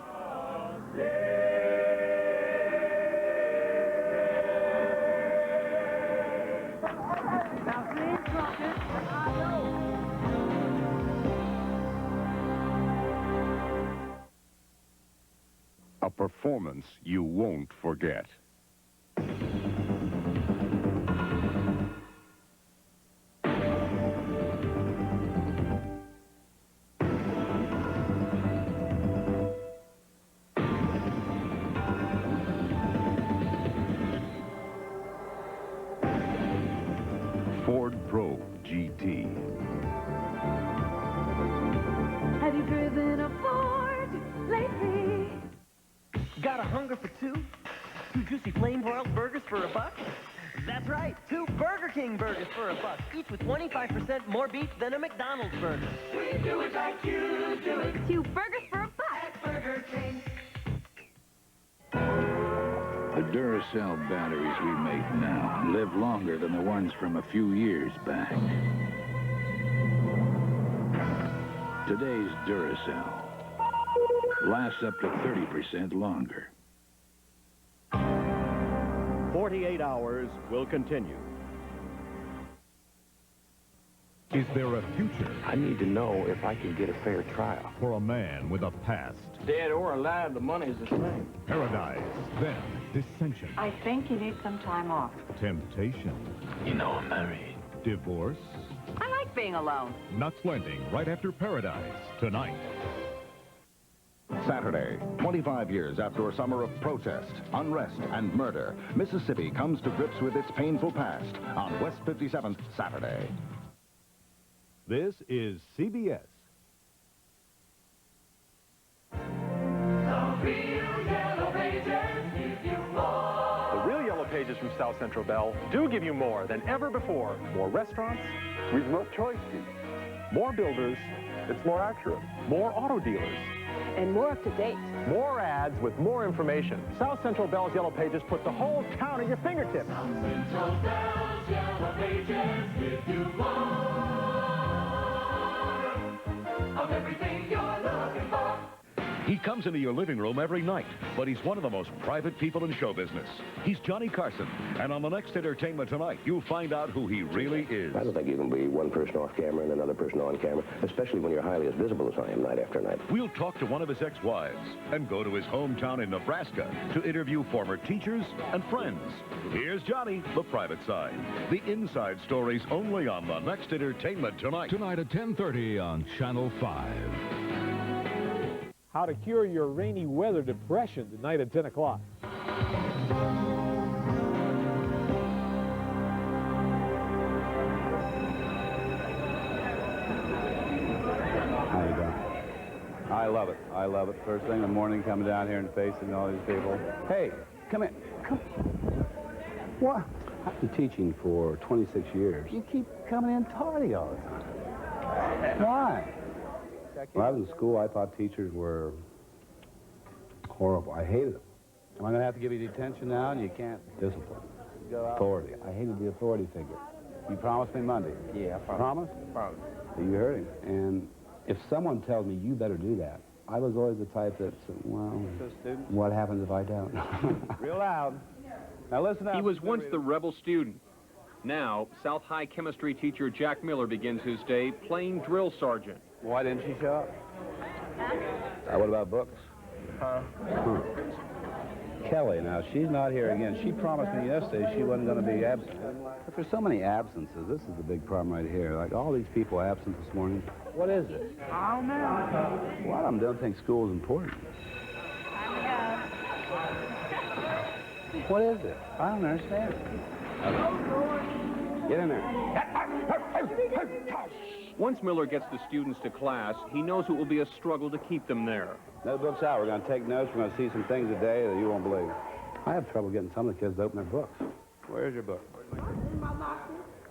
[SPEAKER 30] A performance you won't forget. Ford Probe GT.
[SPEAKER 20] Have you driven a Ford lately?
[SPEAKER 9] Got a hunger for two? 2 juicy flame-broiled burgers for $1? That's right, 2 Burger King burgers for $1, each with 25% more beef than a McDonald's burger.
[SPEAKER 20] We do it like you do it. 2 burgers for $1 at Burger King.
[SPEAKER 10] The Duracell batteries we make now live longer than the ones from a few years back. Today's Duracell lasts up to 30% longer.
[SPEAKER 26] 48 Hours will continue.
[SPEAKER 12] Is there a future?
[SPEAKER 7] I need to know if I can get a fair trial.
[SPEAKER 12] For a man with a past.
[SPEAKER 5] Dead or alive, the money is the same.
[SPEAKER 12] Paradise, then dissension.
[SPEAKER 21] I think you need some time off.
[SPEAKER 12] Temptation.
[SPEAKER 10] You know I'm married.
[SPEAKER 12] Divorce.
[SPEAKER 21] I like being alone.
[SPEAKER 12] Nuts Landing, right after Paradise, tonight.
[SPEAKER 30] Saturday, 25 years after a summer of protest, unrest, and murder, Mississippi comes to grips with its painful past on West 57th Saturday.
[SPEAKER 12] This is CBS.
[SPEAKER 20] The real Yellow Pages give you more.
[SPEAKER 14] The real Yellow Pages from South Central Bell do give you more than ever before. More restaurants with more choices. More builders, it's more accurate. More auto dealers.
[SPEAKER 21] And more up to date.
[SPEAKER 14] More ads with more information. South Central Bell's Yellow Pages put the whole town at your fingertips.
[SPEAKER 20] South Central Bell's Yellow Pages give you more of everything you're looking for.
[SPEAKER 26] He comes into your living room every night, but he's one of the most private people in show business. He's Johnny Carson, and on the next Entertainment Tonight, you'll find out who he really is.
[SPEAKER 15] I don't think you can be one person off camera and another person on camera, especially when you're highly as visible as I am night after night.
[SPEAKER 26] We'll talk to one of his ex-wives and go to his hometown in Nebraska to interview former teachers and friends. Here's Johnny, the private side. The inside stories only on the next Entertainment Tonight.
[SPEAKER 12] Tonight at 10:30 on Channel 5.
[SPEAKER 16] How to cure your rainy weather depression tonight at 10 o'clock.
[SPEAKER 17] How you doing? I love it. I love it. First thing in the morning, coming down here and facing all these people. Hey, come in. Come. What? I've been teaching for 26 years. You keep coming in tardy all the time. Why? When I was in school, I thought teachers were horrible. I hated them. Am I going to have to give you detention now? And you can't discipline. Authority. I hated the authority figure. You promised me Monday. Yeah, I promised. Promise? You heard him. And if someone tells me you better do that, I was always the type that said, well, what happens if I don't? Real loud. Now listen up.
[SPEAKER 22] He was once the rebel student. Now, South High chemistry teacher Jack Miller begins his day playing drill sergeant.
[SPEAKER 17] Why didn't she show up? What about books? Kelly, now, she's not here again. She promised me yesterday she wasn't going to be absent. But there's so many absences. This is the big problem right here. Like, all these people absent this morning. What is it?
[SPEAKER 20] I don't know.
[SPEAKER 17] A lot of them don't think school is important. What is it? I don't understand. Get in there.
[SPEAKER 22] Once Miller gets the students to class, he knows it will be a struggle to keep them there.
[SPEAKER 17] No books out. We're going to take notes. We're going to see some things today that you won't believe. I have trouble getting some of the kids to open their books. Where's your book?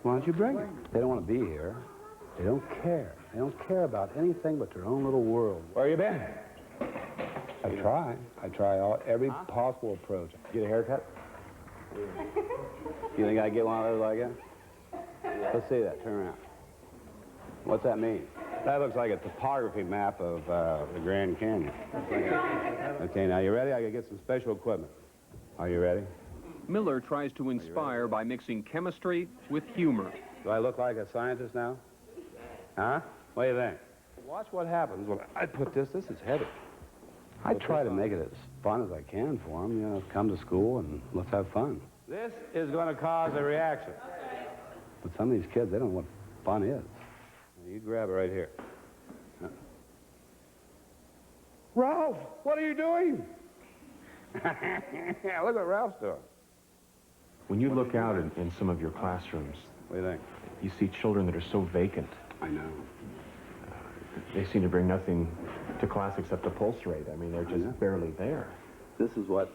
[SPEAKER 17] Why don't you bring it? They don't want to be here. They don't care. They don't care about anything but their own little world. Where you been? I try. Every possible approach. Get a haircut? You think I get one of those like that? Let's see that. Turn around. What's that mean? That looks like a topography map of the Grand Canyon. Okay, now you ready? I gotta get some special equipment. Are you ready?
[SPEAKER 22] Miller tries to inspire by mixing chemistry with humor.
[SPEAKER 17] Do I look like a scientist now? Huh? What do you think? Watch what happens when I put this. This is heavy. I try to make it as fun as I can for them. You know, come to school and let's have fun. This is going to cause a reaction. But some of these kids, they don't know what fun is. You grab it right here. Ralph, what are you doing? Yeah, look what Ralph's doing.
[SPEAKER 14] When you look out in some of your classrooms,
[SPEAKER 17] what do you think?
[SPEAKER 14] You see children that are so vacant.
[SPEAKER 17] I know.
[SPEAKER 14] They seem to bring nothing to class except a pulse rate. I mean, they're just barely there.
[SPEAKER 17] This is what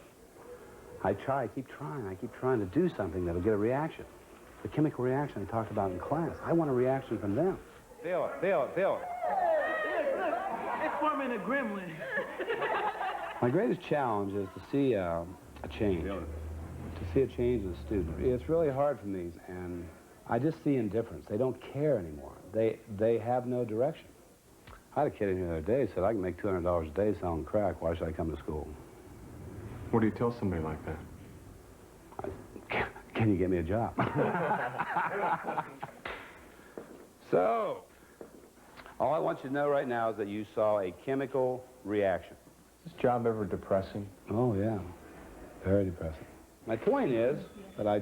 [SPEAKER 17] I try. I keep trying to do something that'll get a reaction. The chemical reaction I talked about in class. I want a reaction from them. Feel it.
[SPEAKER 9] It's forming a gremlin.
[SPEAKER 17] My greatest challenge is to see a change. To see a change in the student. It's really hard for me, and I just see indifference. They don't care anymore. They have no direction. I had a kid in here the other day said, I can make $200 a day selling crack. Why should I come to school?
[SPEAKER 14] What do you tell somebody like that?
[SPEAKER 17] Can you get me a job? So, all I want you to know right now is that you saw a chemical reaction.
[SPEAKER 14] Is this job ever depressing?
[SPEAKER 17] Oh, yeah. Very depressing. My point is that I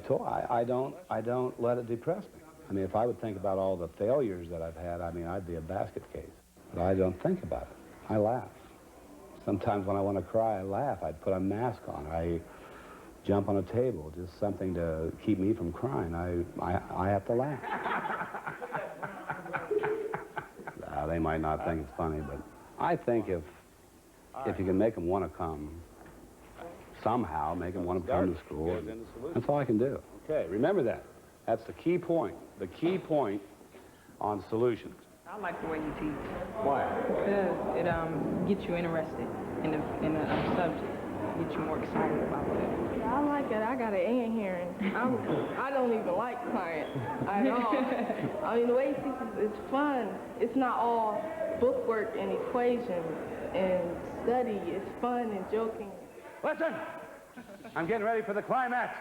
[SPEAKER 17] don't let it depress me. I mean, if I would think about all the failures that I've had, I mean, I'd be a basket case. But I don't think about it. I laugh. Sometimes when I want to cry, I laugh. I'd put a mask on. I jump on a table, just something to keep me from crying. I have to laugh. They might not think it's funny, but I think if you can make them want to come, somehow make them want to come to school, that's all I can do. Okay, remember that. That's the key point. The key point on solutions.
[SPEAKER 1] I like the way you teach.
[SPEAKER 14] Why?
[SPEAKER 1] Because it gets you interested in the subject, gets you more excited about it.
[SPEAKER 21] I like that. I got an A in here, and I don't even like science at all. I mean, the way he teaches is fun. It's not all bookwork and equations and study. It's fun and joking.
[SPEAKER 17] Listen, I'm getting ready for the climax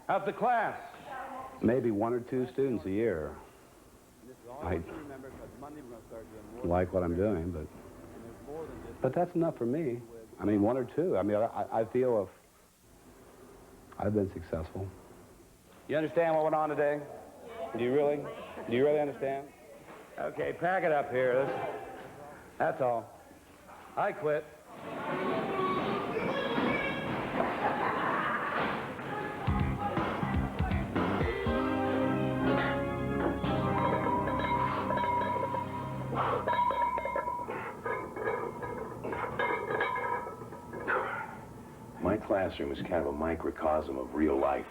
[SPEAKER 17] of the class. Maybe 1 or 2 students a year. I like what I'm doing, but that's enough for me. I mean, 1 or 2. I mean, I feel if I've been successful. You understand what went on today? Do you really understand? Okay, pack it up here. That's all. I quit.
[SPEAKER 15] My classroom is kind of a microcosm of real life.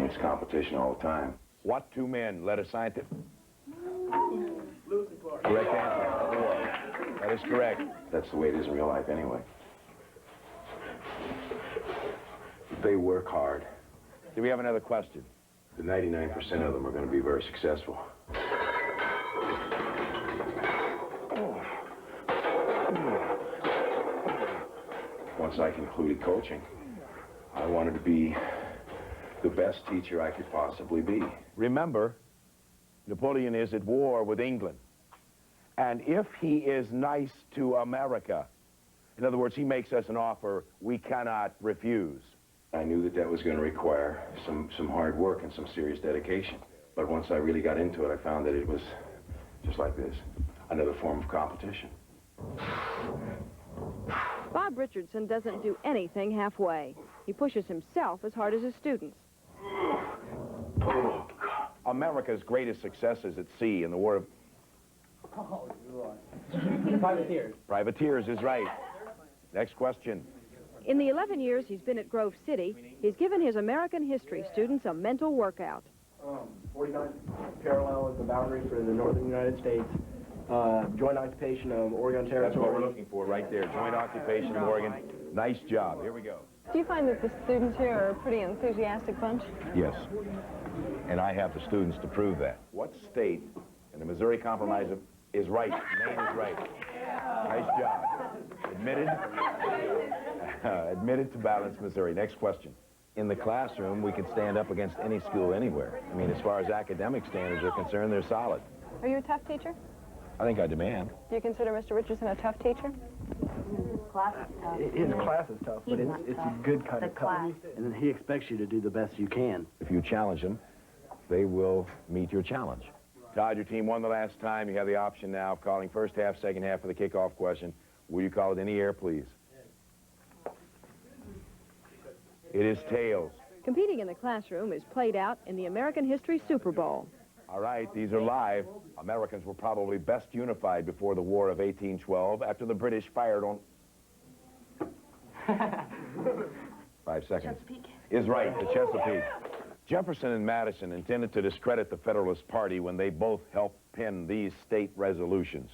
[SPEAKER 15] It's competition all the time.
[SPEAKER 2] What 2 men led a scientist? Correct answer. 4. That is correct.
[SPEAKER 15] That's the way it is in real life anyway. They work hard.
[SPEAKER 2] Do we have another question?
[SPEAKER 15] The 99% of them are going to be very successful. Once I concluded coaching, I wanted to be the best teacher I could possibly be.
[SPEAKER 2] Remember, Napoleon is at war with England. And if he is nice to America, in other words, he makes us an offer we cannot refuse.
[SPEAKER 15] I knew that that was going to require some hard work and some serious dedication. But once I really got into it, I found that it was just like this, another form of competition.
[SPEAKER 20] Bob Richardson doesn't do anything halfway. He pushes himself as hard as his students.
[SPEAKER 2] America's greatest successes at sea in the war of...
[SPEAKER 9] Privateers.
[SPEAKER 2] Privateers is right. Next question.
[SPEAKER 20] In the 11 years he's been at Grove City, he's given his American history students a mental workout.
[SPEAKER 9] 49 parallel is the boundary for the northern United States.
[SPEAKER 6] Joint occupation of Oregon Territory.
[SPEAKER 2] That's what we're looking for right there. Joint occupation of Oregon. Nice job. Here we go.
[SPEAKER 20] Do you find that the students here are a pretty enthusiastic bunch?
[SPEAKER 2] Yes. And I have the students to prove that. What state in the Missouri Compromise is right? Maine is right. Nice job. Admitted. Admitted to balance Missouri. Next question. In the classroom, we can stand up against any school anywhere. I mean, as far as academic standards are concerned, they're solid.
[SPEAKER 20] Are you a tough teacher?
[SPEAKER 2] I think I demand.
[SPEAKER 20] Do you consider Mr. Richardson a tough teacher?
[SPEAKER 6] His class is tough, but it's a good kind of tough. And then he expects you to do the best you can.
[SPEAKER 2] If you challenge them, they will meet your challenge. Todd, your team won the last time. You have the option now of calling first half, second half for the kickoff question. Will you call it in the air, please? It is tails.
[SPEAKER 20] Competing in the classroom is played out in the American History Super Bowl.
[SPEAKER 2] All right, these are live. Americans were probably best unified before the War of 1812 after the British fired on... 5 seconds. Chesapeake. Is right, the Chesapeake. Jefferson and Madison intended to discredit the Federalist Party when they both helped pen these state resolutions.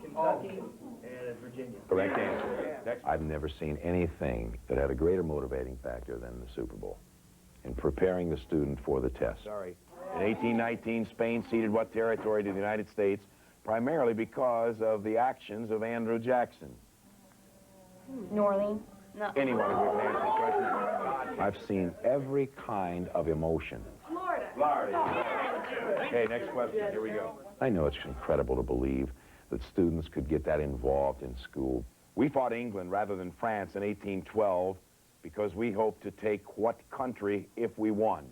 [SPEAKER 6] Kentucky and Virginia.
[SPEAKER 2] Correct answer. Next. I've never seen anything that had a greater motivating factor than the Super Bowl in preparing the student for the test. Sorry. In 1819, Spain ceded what territory to the United States, primarily because of the actions of Andrew Jackson?
[SPEAKER 8] New Orleans. No.
[SPEAKER 2] Anyone who can answer the question. I've seen every kind of emotion. Florida. Okay, next question. Here we go. I know it's incredible to believe that students could get that involved in school. We fought England rather than France in 1812 because we hoped to take what country if we won?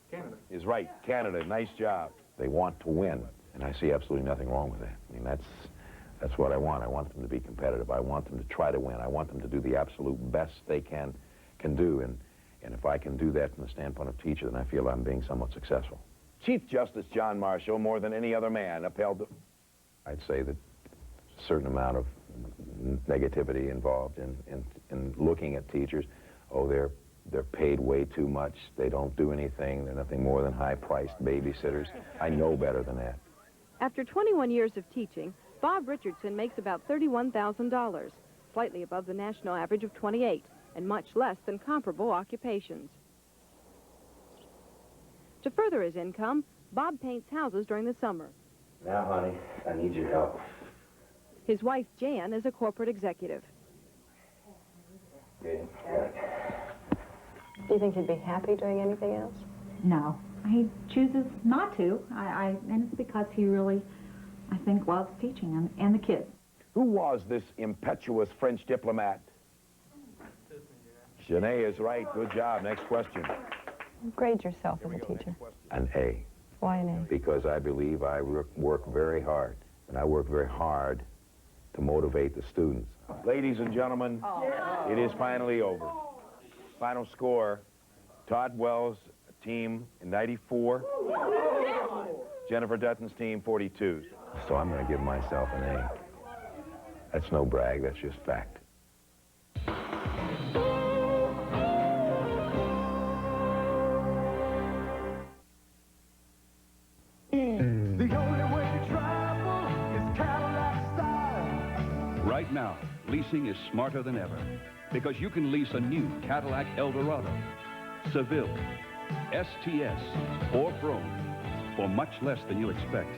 [SPEAKER 2] Canada. Is right. Canada. Nice job. They want to win, and I see absolutely nothing wrong with that. I mean, that's what I want. I want them to be competitive. I want them to try to win. I want them to do the absolute best they can do, and if I can do that from the standpoint of teacher, then I feel I'm being somewhat successful. Chief Justice John Marshall, more than any other man, upheld the... I'd say that a certain amount of negativity involved in looking at teachers. Oh, they're paid way too much. They don't do anything. They're nothing more than high-priced babysitters. I know better than that.
[SPEAKER 20] After 21 years of teaching, Bob Richardson makes about $31,000, slightly above the national average of 28, and much less than comparable occupations. To further his income, Bob paints houses during the summer.
[SPEAKER 15] Now, honey, I need your help.
[SPEAKER 20] His wife, Jan, is a corporate executive.
[SPEAKER 15] Okay.
[SPEAKER 20] Do you think he'd be happy doing anything else?
[SPEAKER 11] No. He chooses not to, and it's because he really, I think, loves teaching and the kids.
[SPEAKER 2] Who was this impetuous French diplomat? Genet is right. Good job. Next question.
[SPEAKER 20] Grade yourself as a teacher.
[SPEAKER 2] An A.
[SPEAKER 20] Why an A?
[SPEAKER 2] Because I believe I work very hard, and I work very hard to motivate the students. Ladies and gentlemen, it is finally over. Final score, Todd Wells' team in 94, Jennifer Dutton's team 42. So I'm going to give myself an A. That's no brag, that's just fact.
[SPEAKER 3] Right now, leasing is smarter than ever because you can lease a new Cadillac Eldorado, Seville, STS, or Brougham for much less than you expect.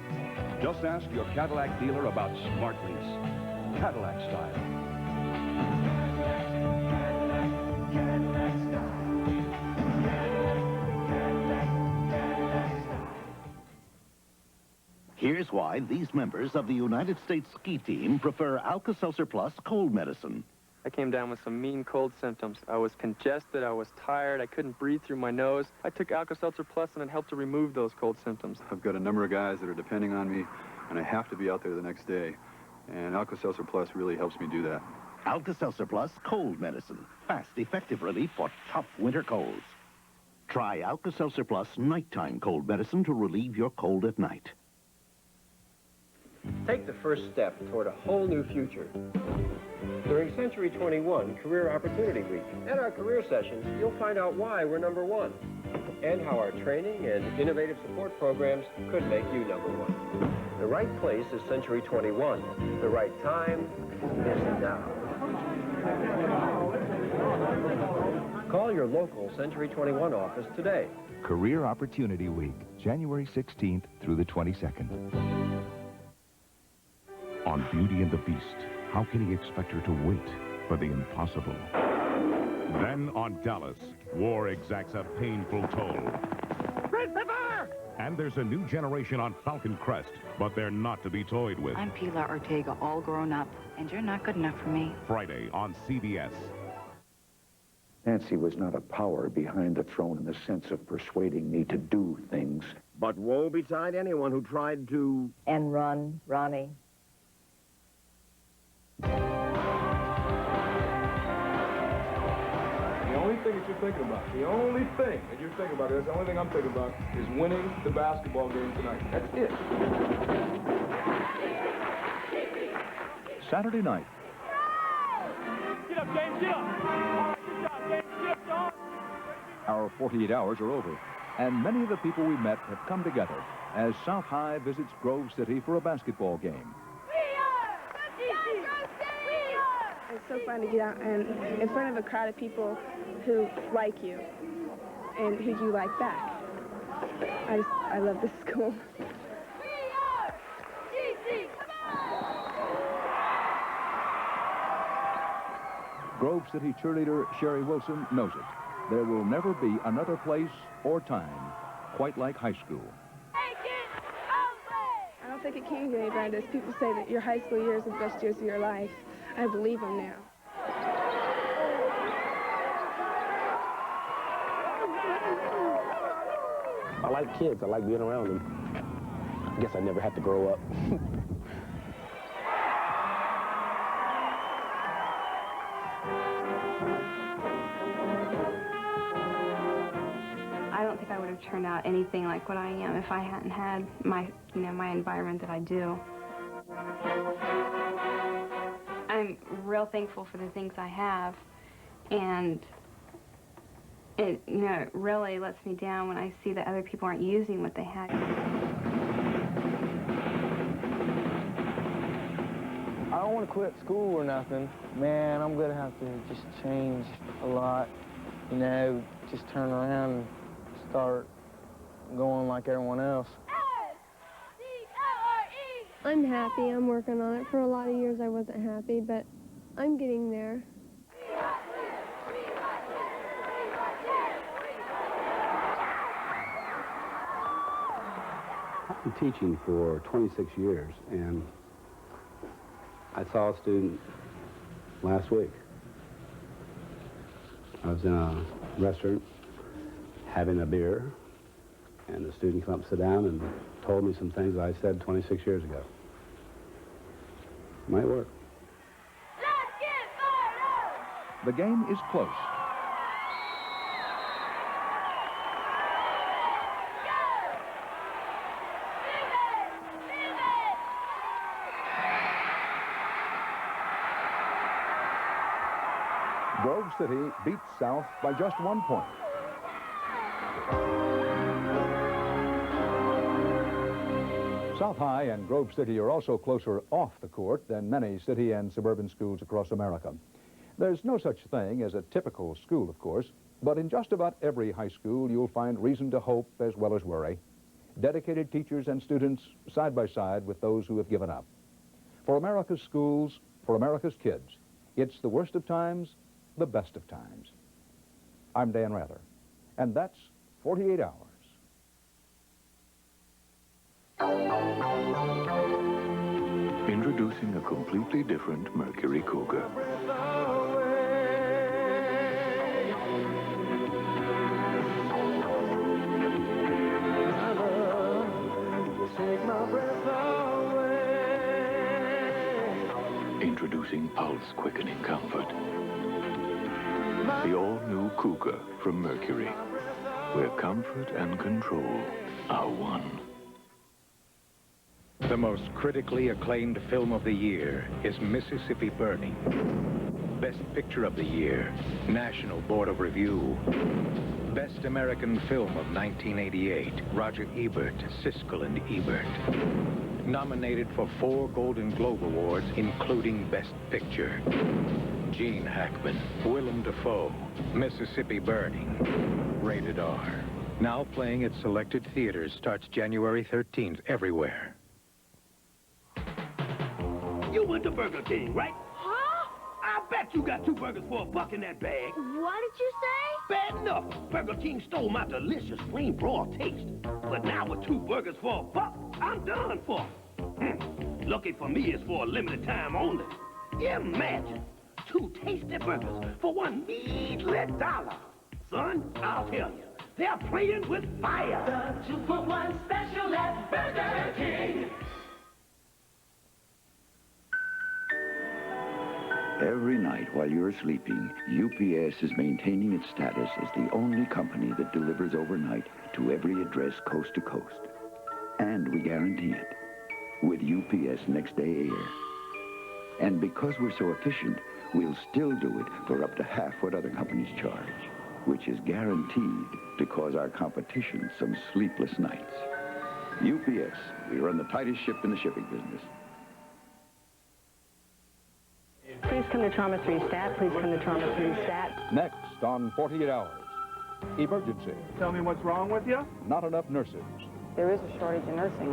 [SPEAKER 3] Just ask your Cadillac dealer about Smart Lease, Cadillac style.
[SPEAKER 13] Here's why these members of the United States ski team prefer Alka-Seltzer Plus cold medicine.
[SPEAKER 18] I came down with some mean cold symptoms. I was congested, I was tired, I couldn't breathe through my nose. I took Alka-Seltzer Plus and it helped to remove those cold symptoms.
[SPEAKER 24] I've got a number of guys that are depending on me, and I have to be out there the next day. And Alka-Seltzer Plus really helps me do that.
[SPEAKER 13] Alka-Seltzer Plus cold medicine. Fast, effective relief for tough winter colds. Try Alka-Seltzer Plus nighttime cold medicine to relieve your cold at night.
[SPEAKER 25] Take the first step toward a whole new future.
[SPEAKER 4] during Century 21 Career Opportunity Week. At our career sessions, you'll find out why we're number one and how our training and innovative support programs could make you number one. The right place is Century 21. The right time is now. Call your local Century 21 office today.
[SPEAKER 5] Career Opportunity Week, January 16th through the 22nd.
[SPEAKER 26] On Beauty and the Beast, how can he expect her to wait for the impossible?
[SPEAKER 12] Then on Dallas, war exacts a painful toll.
[SPEAKER 7] Christopher!
[SPEAKER 12] And there's a new generation on Falcon Crest, but they're not to be toyed with.
[SPEAKER 10] I'm Pilar Ortega, all grown up, and you're not good enough for me.
[SPEAKER 12] Friday on CBS.
[SPEAKER 19] Nancy was not a power behind the throne in the sense of persuading me to do things.
[SPEAKER 4] But woe betide anyone who tried to...
[SPEAKER 10] And run, Ronnie.
[SPEAKER 14] The only thing that you're thinking about, that's the only thing I'm thinking about, is winning the basketball game tonight. That's it.
[SPEAKER 26] Saturday night.
[SPEAKER 14] Get up, James, get up! Good job, James, get up, John!
[SPEAKER 23] Our 48 hours are over, and many of the people we met have come together as South High visits Grove City for a basketball game.
[SPEAKER 25] It's so fun to get out and in front of a crowd of people who like you and who you like back. I love this school.
[SPEAKER 23] Grove City cheerleader Sherry Wilson knows it. There will never be another place or time quite like high school.
[SPEAKER 25] I don't think it can get any better. As people say that your high school years are the best years of your life. I believe them now.
[SPEAKER 6] I like kids. I like being around them. I guess I never had to grow up.
[SPEAKER 27] I don't think I would have turned out anything like what I am if I hadn't had my environment that I do. I'm real thankful for the things I have, and it really lets me down when I see that other people aren't using what they have.
[SPEAKER 28] I don't want to quit school or nothing. Man, I'm going to have to just change a lot, just turn around and start going like everyone else.
[SPEAKER 29] I'm happy. I'm working on it. For a lot of years I wasn't happy, but I'm getting there.
[SPEAKER 17] I've been teaching for 26 years, and I saw a student last week. I was in a restaurant having a beer, and the student came up, sat down, and told me some things I said 26 years ago. Might work.
[SPEAKER 23] The game is close. Grove City beats South by just 1 point. South High and Grove City are also closer off the court than many city and suburban schools across America. There's no such thing as a typical school, of course, but in just about every high school you'll find reason to hope as well as worry. Dedicated teachers and students side by side with those who have given up. For America's schools, for America's kids, it's the worst of times, the best of times. I'm Dan Rather, and that's 48 Hours.
[SPEAKER 31] Introducing a completely different Mercury Cougar.
[SPEAKER 14] Take my breath away.
[SPEAKER 31] Introducing pulse-quickening comfort. The all-new Cougar from Mercury, where comfort and control are one.
[SPEAKER 1] The most critically acclaimed film of the year is Mississippi Burning. Best Picture of the Year, National Board of Review. Best American Film of 1988, Roger Ebert, Siskel and Ebert. Nominated for 4 Golden Globe Awards, including Best Picture. Gene Hackman, Willem Dafoe, Mississippi Burning. Rated R. Now playing at selected theaters, starts January 13th everywhere.
[SPEAKER 2] You went to Burger King, right? Huh? I bet you got 2 burgers for $1 in that bag.
[SPEAKER 8] What did you say?
[SPEAKER 2] Bad enough. Burger King stole my delicious flame broiled taste. But now with 2 burgers for $1, I'm done for. Lucky for me, it's for a limited time only. Imagine 2 tasty burgers for $1 measly dollar. Son, I'll tell you, they're playing with fire.
[SPEAKER 9] The 2-for-1 special at Burger King.
[SPEAKER 19] Every night while you're sleeping, UPS is maintaining its status as the only company that delivers overnight to every address coast to coast. And we guarantee it with UPS Next Day Air. And because we're so efficient, we'll still do it for up to half what other companies charge, which is guaranteed to cause our competition some sleepless nights. UPS, we run the tightest ship in the shipping business.
[SPEAKER 11] Please come to Trauma 3 Stat. Please come to Trauma 3 Stat.
[SPEAKER 23] Next on 48 Hours. Emergency.
[SPEAKER 15] Tell me what's wrong with you?
[SPEAKER 23] Not enough nurses.
[SPEAKER 10] There is a shortage in nursing.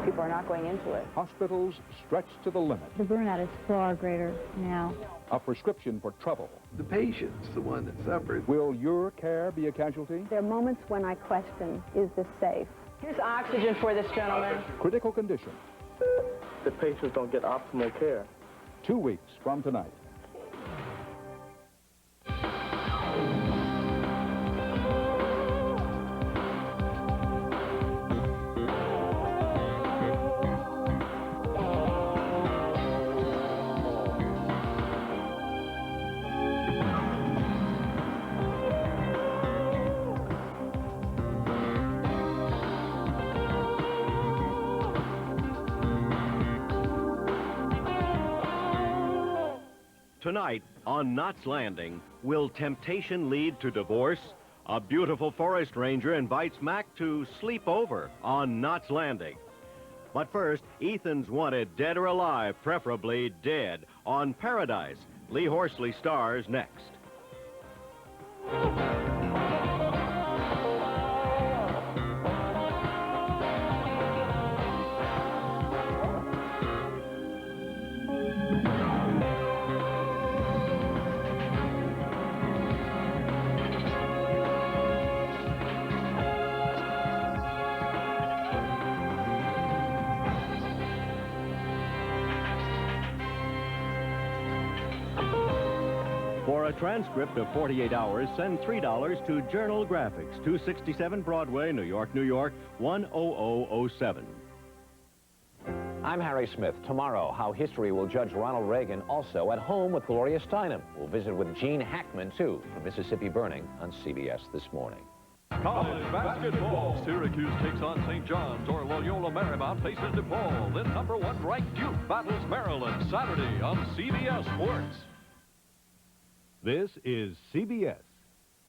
[SPEAKER 10] People are not going into it.
[SPEAKER 23] Hospitals stretched to the limit.
[SPEAKER 10] The burnout is far greater now.
[SPEAKER 23] A prescription for trouble.
[SPEAKER 15] The patient's the one that suffers.
[SPEAKER 23] Will your care be a casualty?
[SPEAKER 10] There are moments when I question, is this safe? Here's oxygen for this gentleman.
[SPEAKER 23] Critical condition.
[SPEAKER 28] The patients don't get optimal care.
[SPEAKER 23] 2 weeks from tonight.
[SPEAKER 16] Tonight on Knots Landing, will temptation lead to divorce? A beautiful forest ranger invites Mac to sleep over on Knots Landing. But first, Ethan's wanted dead or alive, preferably dead, on Paradise. Lee Horsley stars next. For a transcript of 48 Hours, send $3 to Journal Graphics, 267 Broadway, New York, New York, 10007.
[SPEAKER 20] I'm Harry Smith. Tomorrow, how history will judge Ronald Reagan, also at home with Gloria Steinem. We'll visit with Gene Hackman, too, from Mississippi Burning on CBS This Morning.
[SPEAKER 21] College basketball. Syracuse takes on St. John's, or Loyola Marymount faces DePaul. Then #1 ranked Duke battles Maryland Saturday on CBS Sports.
[SPEAKER 12] This is CBS.